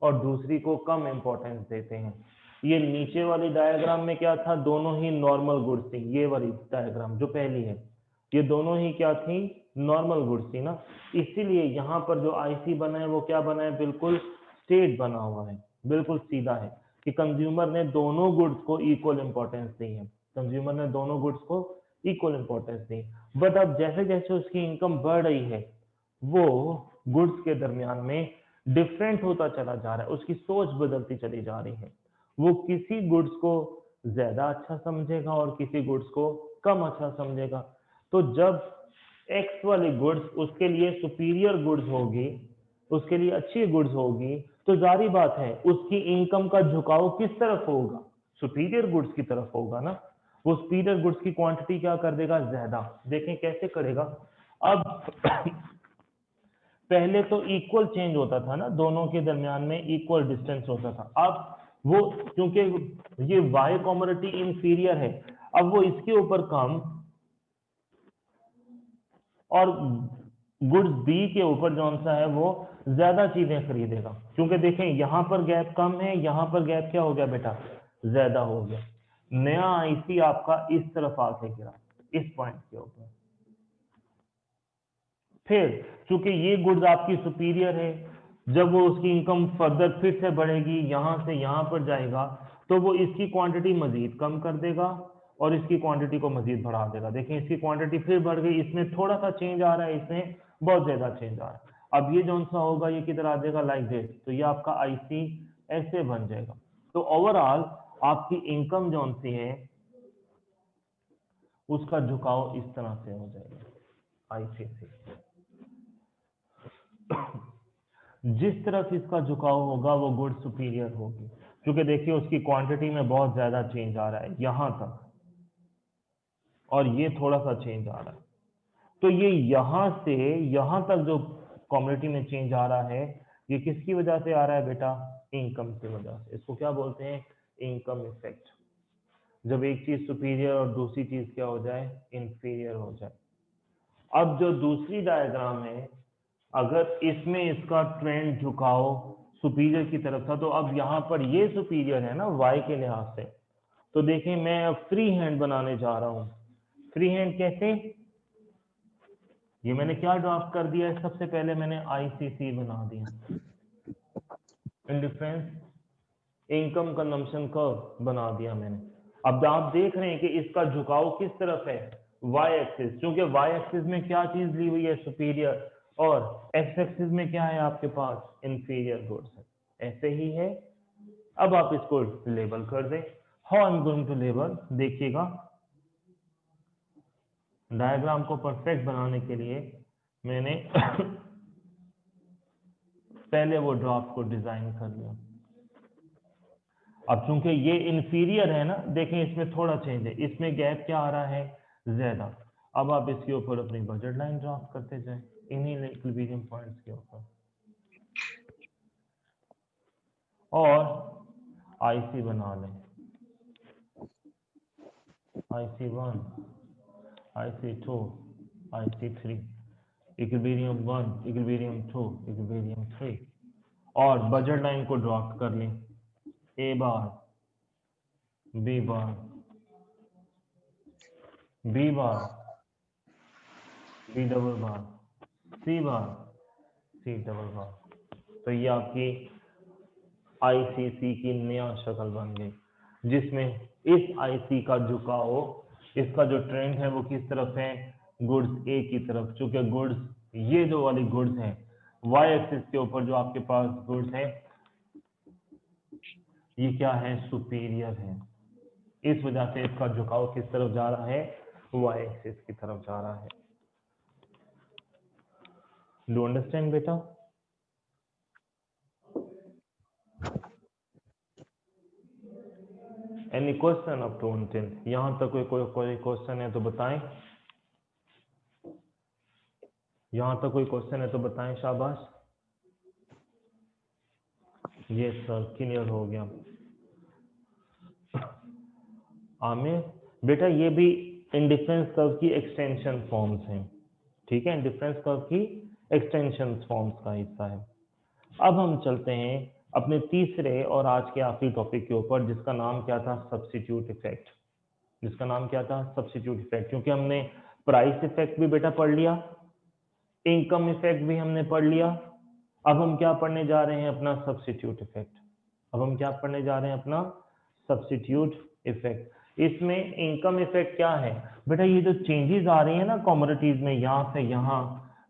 और दूसरी को कम इंपॉर्टेंस देते हैं। ये नीचे वाली डायग्राम में क्या था? दोनों ही नॉर्मल गुड्स थी। ये वाली डायग्राम जो पहली है, ये दोनों ही क्या थी? नॉर्मल गुड्स थी ना। इसीलिए यहाँ पर जो आईसी बना है वो क्या बना है? बिल्कुल स्ट्रेट बना हुआ है, बिल्कुल सीधा है कि कंज्यूमर ने दोनों गुड्स को इक्वल इंपॉर्टेंस दी है। कंज्यूमर ने दोनों गुड्स को इक्वल इंपॉर्टेंस दी। बट अब जैसे जैसे उसकी इनकम बढ़ रही है, वो गुड्स के दरमियान में डिफरेंट होता चला जा रहा है, उसकी सोच बदलती चली जा रही है। वो किसी गुड्स को ज्यादा अच्छा समझेगा और किसी गुड्स को कम अच्छा समझेगा। तो जब एक्स वाली गुड्स उसके लिए सुपीरियर गुड्स होगी, उसके लिए अच्छी गुड्स होगी, तो जारी बात है उसकी इनकम का झुकाव किस तरफ होगा? सुपीरियर गुड्स की तरफ होगा ना। वो सुपीरियर गुड्स की क्वांटिटी क्या कर देगा? ज्यादा। देखें कैसे करेगा। अब पहले तो इक्वल चेंज होता था ना, दोनों के दरमियान में इक्वल डिस्टेंस होता था। अब वो क्योंकि ये वाई कॉमोडिटी इंफीरियर है, अब वो इसके ऊपर कम और गुड्स बी के ऊपर जो सा है वो ज्यादा चीजें खरीदेगा। क्योंकि देखें यहां पर गैप कम है, यहां पर गैप क्या हो गया बेटा? ज्यादा हो गया। नया आईसी आपका इस तरफ आके गिरा, इस पॉइंट के ऊपर। फिर चूंकि ये गुड्स आपकी सुपीरियर है, जब वो उसकी इनकम फर्दर फिर से बढ़ेगी, यहां से यहां पर जाएगा, तो वो इसकी क्वांटिटी मजीद कम कर देगा और इसकी क्वांटिटी को मजीद बढ़ा देगा। देखें इसकी क्वांटिटी फिर बढ़ गई, इसमें थोड़ा सा चेंज आ रहा है, इसमें बहुत ज्यादा चेंज आ रहा है। अब ये जो सा होगा ये किधर आ जाएगा, लाइक दिस, तो ये आपका आईसी ऐसे बन जाएगा। तो ओवरऑल आपकी इनकम जो सी है उसका झुकाव इस तरह से हो जाएगा आईसी से। जिस तरफ इसका झुकाव होगा वो गुड सुपीरियर होगी, क्योंकि देखिए उसकी क्वांटिटी में बहुत ज्यादा चेंज आ रहा है यहां तक, और ये थोड़ा सा चेंज आ रहा है। तो ये यहां से यहां तक जो कम्युनिटी में चेंज आ रहा है, ये किसकी वजह से आ रहा है बेटा, इनकम की वजह से। इसको क्या बोलते हैं, इनकम इफेक्ट। जब एक चीज सुपीरियर और दूसरी चीज क्या हो जाए, इंफीरियर हो जाए। अब जो दूसरी डायग्राम है, अगर इसमें इसका ट्रेंड झुकाव सुपीरियर की तरफ था, तो अब यहाँ पर ये सुपीरियर है ना वाई के लिहाज से। तो देखिए मैं अब फ्री हैंड बनाने जा रहा हूं। फ्री हैंड कैसे, ये मैंने क्या ड्राफ्ट कर दिया है, सबसे पहले मैंने आईसीसी बना दिया, इंडिफरेंस इनकम कंजम्पशन कर्व बना दिया मैंने। अब आप देख रहे हैं कि इसका झुकाव किस तरफ है, वाई एक्सिस, क्योंकि वाई एक्सिस में क्या चीज ली हुई है, सुपीरियर, और एक्स एक्सिस में क्या है आपके पास, इंफीरियर गुड्स है। ऐसे ही है। अब आप इसको लेबल कर दें। How I am going to label, देखिएगा डायग्राम को परफेक्ट बनाने के लिए मैंने पहले वो ड्राफ्ट को डिजाइन कर लिया। अब चूंकि ये इंफीरियर है ना, देखें इसमें थोड़ा चेंज है, इसमें गैप क्या आ रहा है, ज्यादा। अब आप इसके ऊपर अपनी बजट लाइन ड्राफ्ट करते जाए इन्हीं इक्विलिब्रियम पॉइंट्स के ऊपर, और आईसी बना लें, IC1, IC2, IC3, equilibrium 1, equilibrium 2, equilibrium 3, और बजट लाइन को ड्राफ्ट कर लें, A bar, B bar, B bar, B double bar, C bar, C double bar. तो ये आपकी आईसीसी की नया शक्ल बन गई, जिसमें इस आईसी का झुकाव, इसका जो ट्रेंड है वो किस तरफ है, गुड्स ए की तरफ। चूंकि गुड्स, ये जो वाली गुड्स है वाई एक्सिस के ऊपर जो आपके पास गुड्स है, ये क्या है, सुपीरियर है। इस वजह से इसका झुकाव किस तरफ जा रहा है, वाई एक्सिस की तरफ जा रहा है। डू अंडरस्टैंड बेटा? Any question up to until यहां तक? कोई क्वेश्चन है तो बताएं, यहां तक कोई क्वेश्चन है तो बताएं, शाबाश। ये सर क्लियर हो गया। आमिर बेटा ये भी इंडिफरेंस कर्व की एक्सटेंशन फॉर्म्स हैं, ठीक है, इंडिफरेंस कर्व की एक्सटेंशन फॉर्म्स का हिस्सा है। अब हम चलते हैं अपने तीसरे और आज के आखिरी टॉपिक के ऊपर, जिसका नाम क्या था, सब्स्टिट्यूट इफेक्ट। जिसका नाम क्या था, सब्स्टिट्यूट इफेक्ट। क्योंकि हमने प्राइस इफेक्ट भी बेटा पढ़ लिया, इनकम इफेक्ट भी हमने पढ़ लिया, अब हम क्या पढ़ने जा रहे हैं, अपना सब्स्टिट्यूट इफेक्ट। अब हम क्या पढ़ने जा रहे हैं, अपना सब्स्टिट्यूट इफेक्ट। इसमें इनकम इफेक्ट क्या है बेटा, ये जो चेंजेस आ रही है ना कमोडिटीज में, यहां से यहां,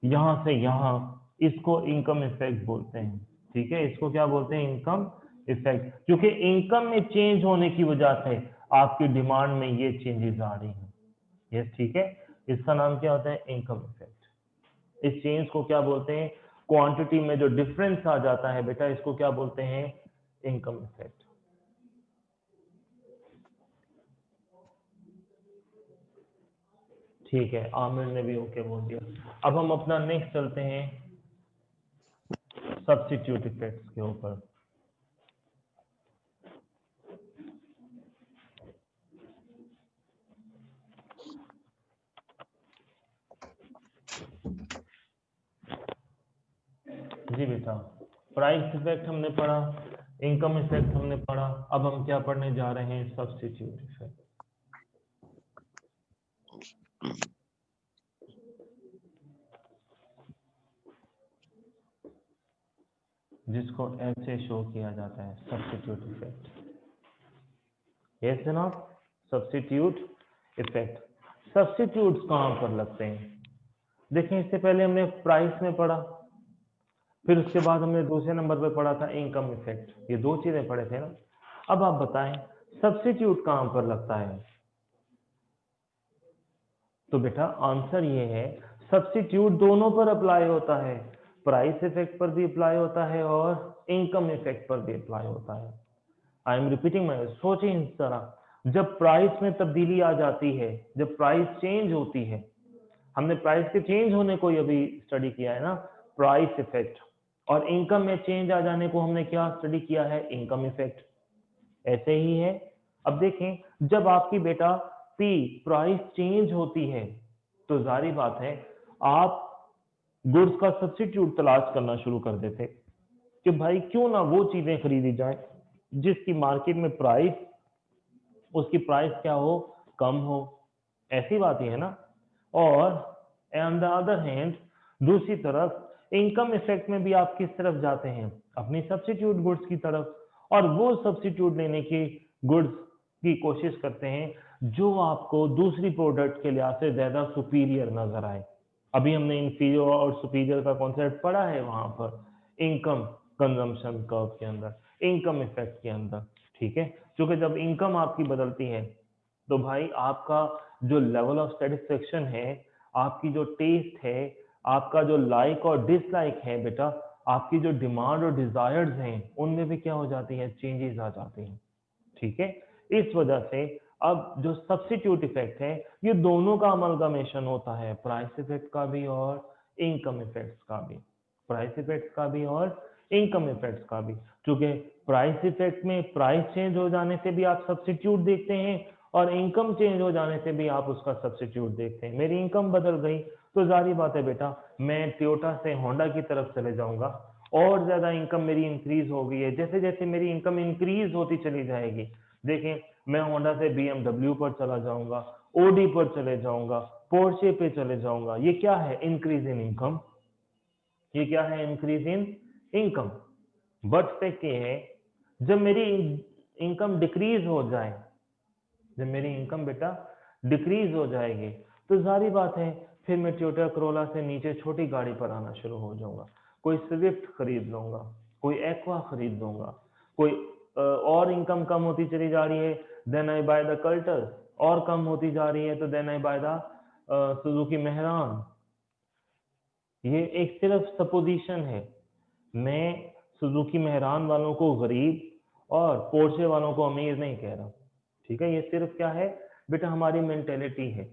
यहां से यहां, इसको इनकम इफेक्ट बोलते हैं, ठीक है, इसको क्या बोलते हैं, इनकम इफेक्ट। क्योंकि इनकम में चेंज होने की वजह से आपकी डिमांड में ये चेंजेस आ रही हैं, यस, ठीक है, इसका नाम क्या होता है, इनकम इफेक्ट। इस चेंज को क्या बोलते हैं, क्वांटिटी में जो डिफरेंस आ जाता है बेटा, इसको क्या बोलते हैं, इनकम इफेक्ट। ठीक है, आमिर ने भी ओके बोल दिया। अब हम अपना नेक्स्ट चलते हैं सब्स्टिट्यूट इफेक्ट्स के ऊपर। जी बेटा, प्राइस इफेक्ट हमने पढ़ा, इनकम इफेक्ट हमने पढ़ा, अब हम क्या पढ़ने जा रहे हैं, सब्स्टिट्यूट इफेक्ट। जिसको ऐसे शो किया जाता है, सब्स्टिट्यूट इफेक्ट। यस जनाब, सब्स्टिट्यूट इफेक्ट। सब्स्टिट्यूट्स कहां पर लगते हैं, देखें इससे पहले हमने प्राइस में पढ़ा, फिर उसके बाद हमने दूसरे नंबर पे पढ़ा था इनकम इफेक्ट, ये दो चीजें पढ़े थे ना। अब आप बताएं सब्स्टिट्यूट कहां पर लगता है? तो बेटा आंसर ये है सब्स्टिट्यूट दोनों पर अप्लाई होता है, प्राइस इफेक्ट पर भी अप्लाई होता है और इनकम इफेक्ट पर भी अप्लाई होता है। आई एम रिपीटिंग माई, सोचें इस तरह, जब प्राइस में तब्दीली आ जाती है, जब प्राइस चेंज होती है, हमने प्राइस के चेंज होने को अभी स्टडी किया है ना, प्राइस इफेक्ट, और इनकम में चेंज आ जाने को हमने क्या स्टडी किया है? Income effect. ऐसे ही है। अब देखें जब आपकी बेटा पी प्राइस चेंज होती है तो जारी बात है आप गुड्स का सब्स्टिट्यूट तलाश करना शुरू कर देते कि भाई क्यों ना वो चीजें खरीदी जाए जिसकी मार्केट में प्राइस, उसकी प्राइस क्या हो? कम हो। ऐसी बात ही है ना। और ऑन द अदर हैंड दूसरी तरफ इनकम इफेक्ट में भी आप किस तरफ जाते हैं? अपनी सब्स्टिट्यूट गुड्स की तरफ, और वो सब्स्टिट्यूट लेने की गुड्स की कोशिश करते हैं जो आपको दूसरी प्रोडक्ट के लिहाज से ज्यादा सुपीरियर नजर आए। अभी हमने इंफीरियर और सुपीरियर का कॉन्सेप्ट पढ़ा है वहां पर इनकम कंजम्पशन कर्व के अंदर, इनकम इफेक्ट के अंदर। ठीक है, क्योंकि जब इनकम आपकी बदलती है तो भाई आपका जो लेवल ऑफ सेटिस्फेक्शन है, आपकी जो टेस्ट है, आपका जो लाइक और डिसलाइक है बेटा, आपकी जो डिमांड और डिजायर्स हैं, उनमें भी क्या हो जाती है? चेंजेस आ जाते हैं। ठीक है, इस वजह से अब जो सब्स्टिट्यूट इफेक्ट है ये दोनों का अमलगमेशन होता है, प्राइस इफेक्ट का भी और इनकम इफेक्ट्स का भी, प्राइस इफेक्ट्स का भी और इनकम इफेक्ट्स का भी। क्योंकि प्राइस इफेक्ट में प्राइस चेंज हो जाने से भी आप सब्स्टिट्यूट देखते हैं और इनकम चेंज हो जाने से भी आप उसका सब्स्टिट्यूट देखते हैं। मेरी इनकम बदल गई तो जारी बात है बेटा मैं टोयोटा से होंडा की तरफ चले जाऊंगा, और ज्यादा इनकम मेरी इंक्रीज हो गई है। जैसे जैसे मेरी इनकम इंक्रीज होती चली जाएगी, देखें मैं होंडा से BMW पर चला जाऊंगा, ओडी पर चले जाऊंगा, पोर्शे पे चले जाऊंगा। ये क्या है? Increase in income. ये क्या है? Increase in income. But fact ये है जब मेरी इनकम डिक्रीज हो जाए, जब मेरी इनकम बेटा डिक्रीज हो जाएगी तो जारी बात है फिर मैं टोयोटा करोला से नीचे छोटी गाड़ी पर आना शुरू हो जाऊंगा। कोई स्विफ्ट खरीद लूंगा, कोई एक्वा खरीद लूंगा, कोई और इनकम कम होती चली जा रही है, then I buy the Cultus, और कम होती जा रही है तो then I buy the Suzuki Mehran. ये एक सिर्फ सपोजिशन है। मैं सुजुकी मेहरान वालों को गरीब और पोर्शे वालों को अमीर नहीं कह रहा। ठीक है, ये सिर्फ क्या है बेटा? हमारी मेंटेलिटी है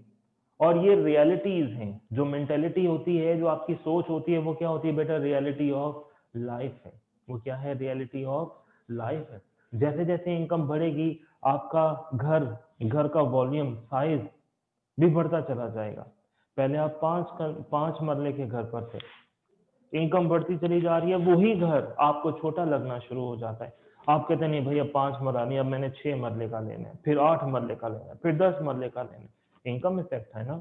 और ये रियलिटीज हैं। जो मेंटेलिटी होती है, जो आपकी सोच होती है, वो क्या होती है बेटा? रियलिटी ऑफ लाइफ है। वो क्या है? रियलिटी ऑफ लाइफ है। जैसे जैसे इनकम बढ़ेगी आपका घर, घर का वॉल्यूम साइज भी बढ़ता चला जाएगा। पहले आप पांच मरले के घर पर थे, इनकम बढ़ती चली जा रही है, वही घर आपको छोटा लगना शुरू हो जाता है। आप कहते नहीं भैया 5 मरला नहीं, अब मैंने 6 मरले का लेना है, फिर 8 मरले का लेना है, फिर 10 मरले का लेना है। इनकम इफेक्ट है ना।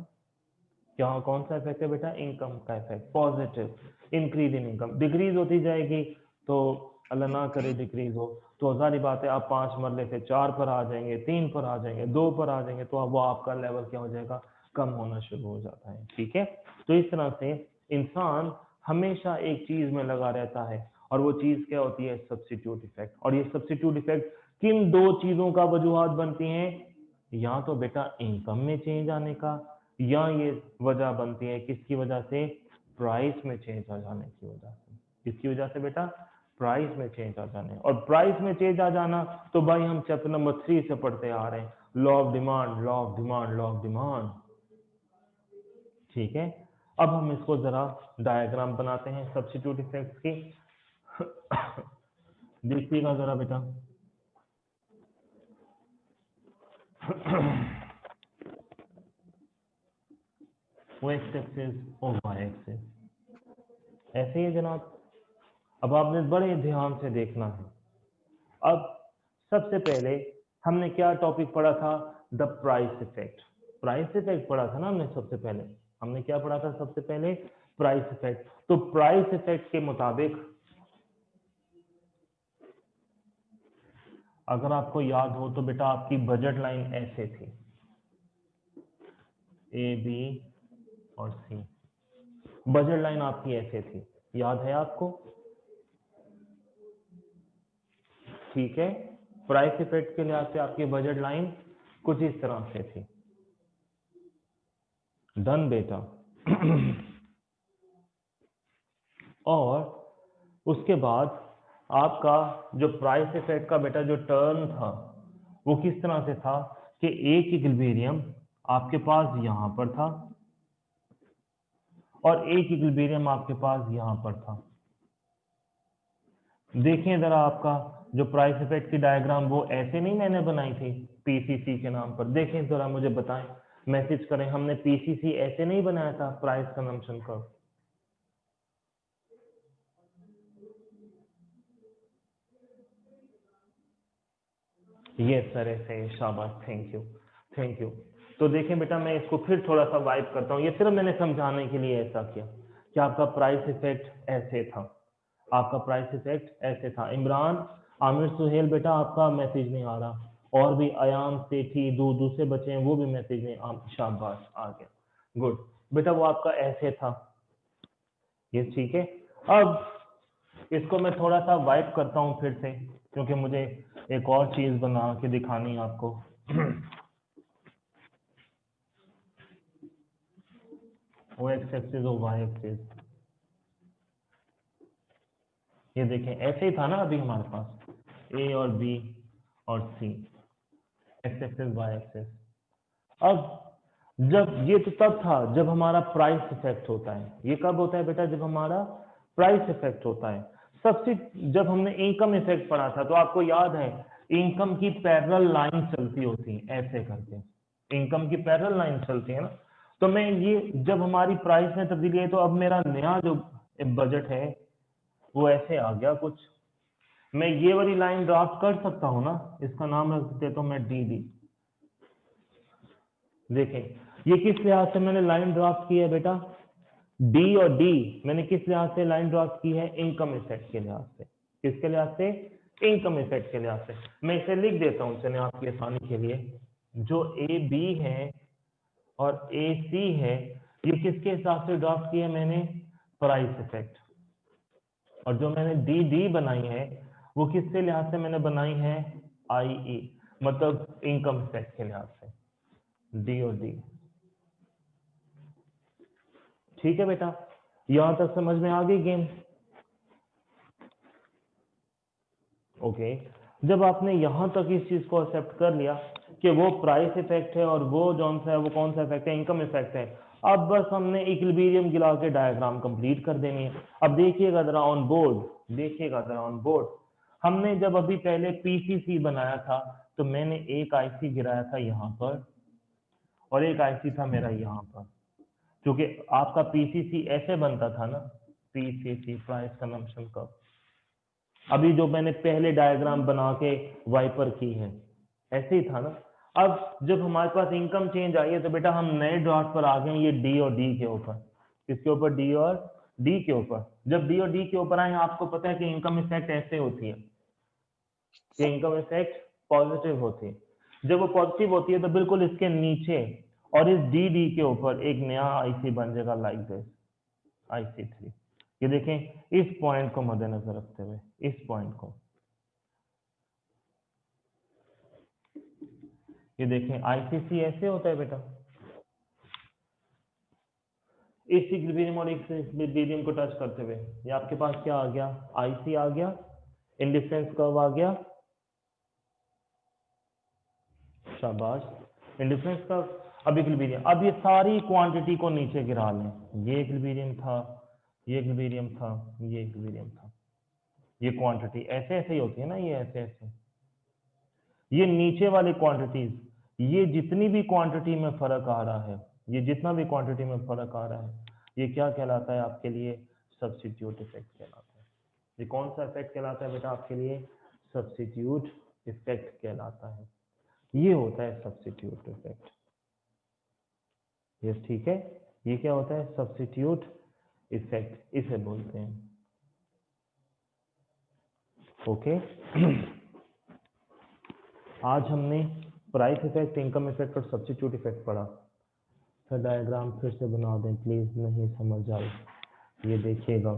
क्या कौन सा इफेक्ट है बेटा? इनकम का effect, positive increase in income. Decrease होती जाएगी तो अल्लाह ना करे डिक्रीज हो, तो जारी बात है आप 5 मरले से 4 पर आ जाएंगे, 3 पर आ जाएंगे, 2 पर आ जाएंगे, तो वो आपका लेवल क्या हो जाएगा? कम होना शुरू हो जाता है। ठीक है, तो इस तरह से इंसान हमेशा एक चीज में लगा रहता है, और वो चीज क्या होती है? Substitute effect. और ये सब्स्टिट्यूट इफेक्ट किन दो चीजों का वजूहात बनती हैं? या तो बेटा इनकम में चेंज आने का, या ये वजह बनती है किसकी वजह से? प्राइस में चेंज आ जाने की वजह से। किसकी वजह से बेटा? प्राइस में चेंज आ जाने। और प्राइस में चेंज आ जाना तो भाई हम चैप्टर नंबर 3 से पढ़ते आ रहे हैं, law of demand, law of demand, law of demand. ठीक है, अब हम इसको जरा डायग्राम बनाते हैं सब्स्टिट्यूट इफेक्ट्स की। देखिएगा जरा बेटा। वो एक्स एक्सिस और वाई एक्सिस ऐसे ही है जनाब। अब आपने बड़े ध्यान से देखना है। अब सबसे पहले हमने क्या टॉपिक पढ़ा था? The price effect. Price effect पढ़ा था ना हमने। सबसे पहले हमने क्या पढ़ा था? सबसे पहले प्राइस इफेक्ट। तो प्राइस इफेक्ट के मुताबिक अगर आपको याद हो तो बेटा आपकी बजट लाइन ऐसे थी, ए बी और सी। बजट लाइन आपकी ऐसे थी, याद है आपको? ठीक है, प्राइस इफेक्ट के लिहाज से आपकी बजट लाइन कुछ इस तरह से थी। डन बेटा। और उसके बाद आपका जो प्राइस इफेक्ट का बेटा जो टर्न था वो किस तरह से था कि एक इक्विलिब्रियम आपके पास यहां पर था और एक इक्विलिब्रियम आपके पास यहां पर था। देखिए जरा आपका जो प्राइस इफेक्ट की डायग्राम वो ऐसे नहीं मैंने बनाई थी पीसीसी के नाम पर। देखें जरा, मुझे बताएं, मैसेज करें, हमने पीसीसी ऐसे नहीं बनाया था price consumption curve. Yes sir, ऐसे ही, शाबाश, थैंक यू, थैंक यू। तो देखें बेटा, मैं इसको फिर थोड़ा सा वाइप करता हूँ, ये सिर्फ मैंने समझाने के लिए ऐसा किया कि आपका प्राइस इफेक्ट ऐसे था, आपका प्राइस इफेक्ट ऐसे था। इमरान, आमिर, सुहेल बेटा आपका मैसेज नहीं आ रहा, और भी अयान, सेठी, दूसरे बच्चे हैं वो भी मैसेज नहीं शाबाश, आ गया, गुड बेटा, वो आपका ऐसे था। ये ठीक है। अब इसको मैं थोड़ा सा वाइप करता हूँ फिर से, क्योंकि मुझे एक और चीज बना के दिखानी है आपको। वो एक्स एक्सिस और वाई एक्सिस, ये देखें ऐसे ही था ना अभी हमारे पास ए और बी और सी, एक्स एक्सिस वाई एक्सिस। अब जब ये तो तब था जब हमारा प्राइस इफेक्ट होता है। ये कब होता है बेटा? जब हमारा प्राइस इफेक्ट होता है। सबसे जब हमने इनकम इफेक्ट पढ़ा था तो आपको याद है इनकम की पैरेलल लाइन चलती होती है ऐसे करके, इनकम की पैरेलल लाइन चलती है ना। तो मैं ये जब हमारी प्राइस में तब्दीली है तो अब मेरा नया जो बजट है वो ऐसे आ गया कुछ। मैं ये वाली लाइन ड्राफ्ट कर सकता हूं ना, इसका नाम रख देता हूं मैं डी डी। देखें ये किस लिहाज से मैंने लाइन ड्राफ्ट की है बेटा? डी और डी मैंने किस लिहाज से लाइन ड्राफ्ट की है? इनकम इफेक्ट के लिहाज से। किसके लिहाज से? इनकम इफेक्ट के लिहाज से। मैं इसे लिख देता हूं चलिए आपकी आसानी के लिए। जो ए बी है और ए सी है, ये किसके हिसाब से ड्राफ्ट किया मैंने? Price effect. और जो मैंने डी डी बनाई है वो किसके लिहाज से मैंने बनाई है? आई ई, मतलब इनकम इफेक्ट के लिहाज से, डी और डी। ठीक है बेटा, यहां तक समझ में आ गई गेम? ओके। जब आपने यहां तक इस चीज को एक्सेप्ट कर लिया कि वो प्राइस इफेक्ट है और वो जौन सा है वो कौन सा इफेक्ट है? इनकम इफेक्ट है। अब बस हमने इक्विलिब्रियम गिरा के डायग्राम कंप्लीट कर देनी है। अब देखिएगा जरा ऑन बोर्ड, देखिएगा जरा ऑन बोर्ड। हमने जब अभी पहले पीसीसी बनाया था तो मैंने एक आईसी गिराया था यहाँ पर और एक आईसी था मेरा यहाँ पर, क्योंकि आपका पीसीसी ऐसे बनता था ना, पीसीसी प्राइस कंजम्पशन कर्व। अभी जो मैंने पहले डायग्राम बना के वाइपर की है ऐसे ही था ना। अब जब हमारे पास इनकम चेंज आई है तो बेटा हम नए ड्राफ्ट पर आ गए ये डी और डी के ऊपर। किसके ऊपर? डी और डी के ऊपर। जब डी और डी के ऊपर आए, आपको पता है कि इनकम इफेक्ट ऐसे होती है कि इनकम इफेक्ट पॉजिटिव होती है। जब वो पॉजिटिव होती है तो बिल्कुल इसके नीचे और इस डी डी के ऊपर एक नया आईसी बन जाएगा लाइक दिस, आईसी 3। ये देखें इस पॉइंट को मद्देनजर रखते हुए, इस पॉइंट को, ये देखें आईसीसी ऐसे होता है बेटा, इस इक्विलिब्रियम और इस इक्विलिब्रियम को टच करते हुए। ये आपके पास क्या आ गया? आईसी आ गया, इंडिफरेंस कर्व आ गया, शाबाश, इंडिफरेंस कर्व। अब इक्विलिब्रियम, अब ये सारी क्वांटिटी को नीचे गिरा लें। ये इक्विलिब्रियम था, ये इक्विलिब्रियम था, ये इक्विलिब्रियम था, ये क्वांटिटी ऐसे ऐसे ही होती है ना, ये ऐसे ऐसे। ये नीचे वाली क्वांटिटीज, ये जितनी भी क्वांटिटी में फर्क आ रहा है, ये जितना भी क्वांटिटी में फर्क आ रहा है, ये क्या कहलाता है आपके लिए? सब्स्टिट्यूट इफेक्ट कहलाता है। ये कौन सा इफेक्ट कहलाता है बेटा आपके लिए? सब्स्टिट्यूट इफेक्ट कहलाता है। ये होता है सब्स्टिट्यूट इफेक्ट। ये ठीक है, ये क्या होता है? सब्स्टिट्यूट इफेक्ट इसे बोलते हैं। ओके। आज हमने प्राइस इफेक्ट, इनकम इफेक्ट और सब्स्टिट्यूट इफेक्ट पढ़ा। सर डायग्राम फिर से बना दें प्लीज, नहीं समझ आई। ये देखिएगा,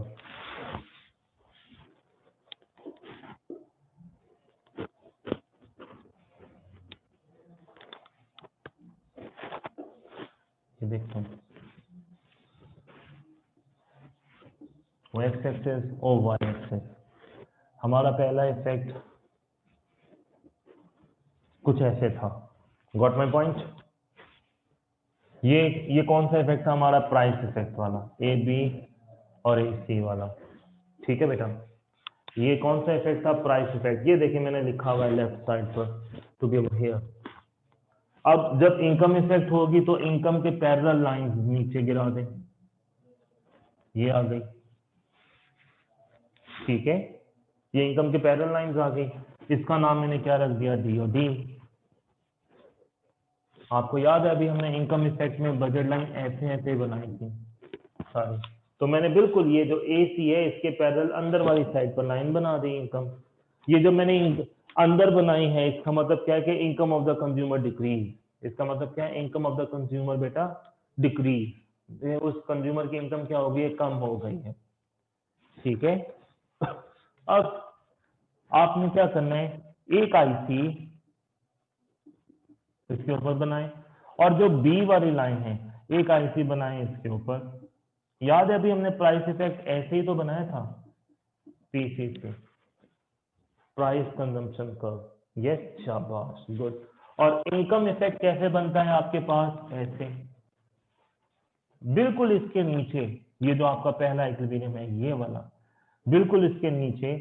ये देखो एक्स एक्सेस और वाई एक्सेस। हमारा पहला इफेक्ट कुछ ऐसे था, गॉट माई पॉइंट। ये कौन सा इफेक्ट था हमारा? प्राइस इफेक्ट वाला, ए बी और ए सी वाला। ठीक है बेटा, ये कौन सा इफेक्ट था? Price effect. ये देखिए मैंने लिखा हुआ है लेफ्ट साइड पर टू बी हियर। अब जब इनकम इफेक्ट होगी तो इनकम के पैरेलल लाइंस नीचे गिरा दें, ये आ गई। ठीक है, ये इनकम के पैरेलल लाइंस आ गई। इसका नाम मैंने क्या रख दिया? डी और डी। आपको याद है अभी हमने इनकम इफेक्ट में बजट लाइन ऐसे ऐसे बनाई थी सारी, तो मैंने बिल्कुल ये जो ए सी है इसके पैरेलल अंदर वाली साइड पर लाइन बना दी इनकम। ये जो मैंने अंदर बनाई है इसका मतलब क्या है कि income of the consumer decrease. इसका मतलब क्या है? इनकम ऑफ द कंज्यूमर बेटा डिक्रीज, उस कंज्यूमर की इनकम क्या होगी? कम हो गई है। ठीक है, अब आपने क्या करना है? एक आईसी इसके ऊपर बनाए और जो बी वाली लाइन है एक आईसी बनाए इसके ऊपर। याद है अभी हमने प्राइस इफेक्ट ऐसे ही तो बनाया था, पीसी से, प्राइस कंजम्पशन कर्व। यस, शाबाश, गुड। और इनकम इफेक्ट कैसे बनता है आपके पास? ऐसे, बिल्कुल इसके नीचे, ये जो आपका पहला इक्विलिब्रियम है ये वाला, बिल्कुल इसके नीचे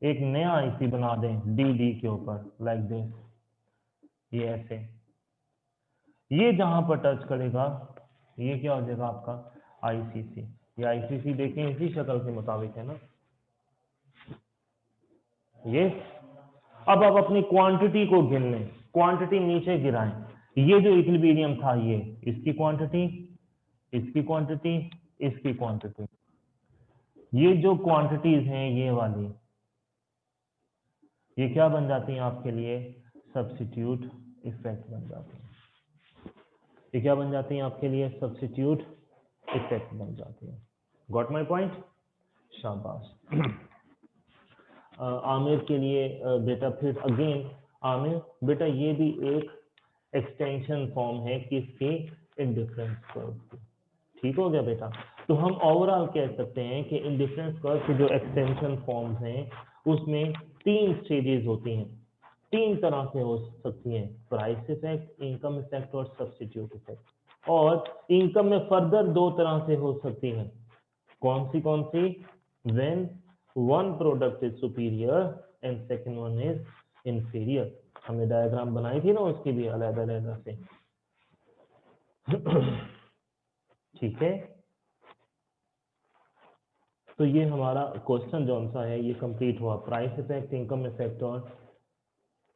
एक नया आईसी बना दें डी डी के ऊपर, लाइक दिस, ये ऐसे। ये जहां पर टच करेगा ये क्या हो जाएगा आपका? आईसीसी। ये आईसीसी देखें इसी शक्ल के मुताबिक है ना ये। अब आप अपनी क्वांटिटी को गिन लें, क्वांटिटी नीचे गिराएं। ये जो इक्विलिब्रियम था ये, इसकी क्वांटिटी, इसकी क्वांटिटी, इसकी क्वांटिटी, ये जो क्वांटिटीज हैं ये वाली, ये क्या बन जाती हैं आपके लिए? सब्स्टिट्यूट इफेक्ट बन जाती है। ये क्या बन जाती हैं आपके लिए? सब्स्टिट्यूट इफेक्ट बन जाती है। Got my point? शाबाश। आमिर के लिए बेटा फिर अगेन, आमिर बेटा ये भी एक एक्सटेंशन फॉर्म है किसकी? इंडिफरेंस कर्व की। ठीक हो गया बेटा? तो हम ओवरऑल कह सकते हैं कि इंडिफरेंस कर्व की जो एक्सटेंशन फॉर्म्स हैं उसमें 3 स्टेजेस होती हैं, 3 तरह से हो सकती हैं, प्राइस इफेक्ट, इनकम इफेक्ट और सब्स्टिट्यूट इफेक्ट। और इनकम में फर्दर 2 तरह से हो सकती हैं। कौन सी? When one product is superior and second one is inferior. हमने डायग्राम बनाई थी ना उसकी भी अलग-अलग से। ठीक है, तो ये हमारा क्वेश्चन जो सा है ये कंप्लीट हुआ, प्राइस इफेक्ट, इनकम इफेक्ट और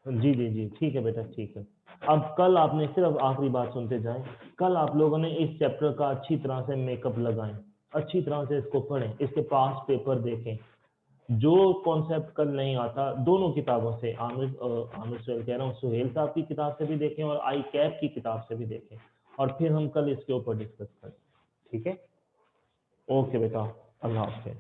जी जी जी, ठीक है बेटा, ठीक है। अब कल आपने सिर्फ आखिरी बात सुनते जाएं, कल आप लोगों ने इस चैप्टर का अच्छी तरह से मेकअप लगाएं, अच्छी तरह से इसको पढ़ें, इसके पास पेपर देखें। जो कॉन्सेप्ट कल नहीं आता दोनों किताबों से, आमिर सुहेल कह रहा हूँ, सुहेल साहब की किताब से भी देखें और आई कैप की किताब से भी देखें, और फिर हम कल इसके ऊपर डिस्कस करें। ठीक है, ओके बेटा, अल्लाह हाफ़िज़।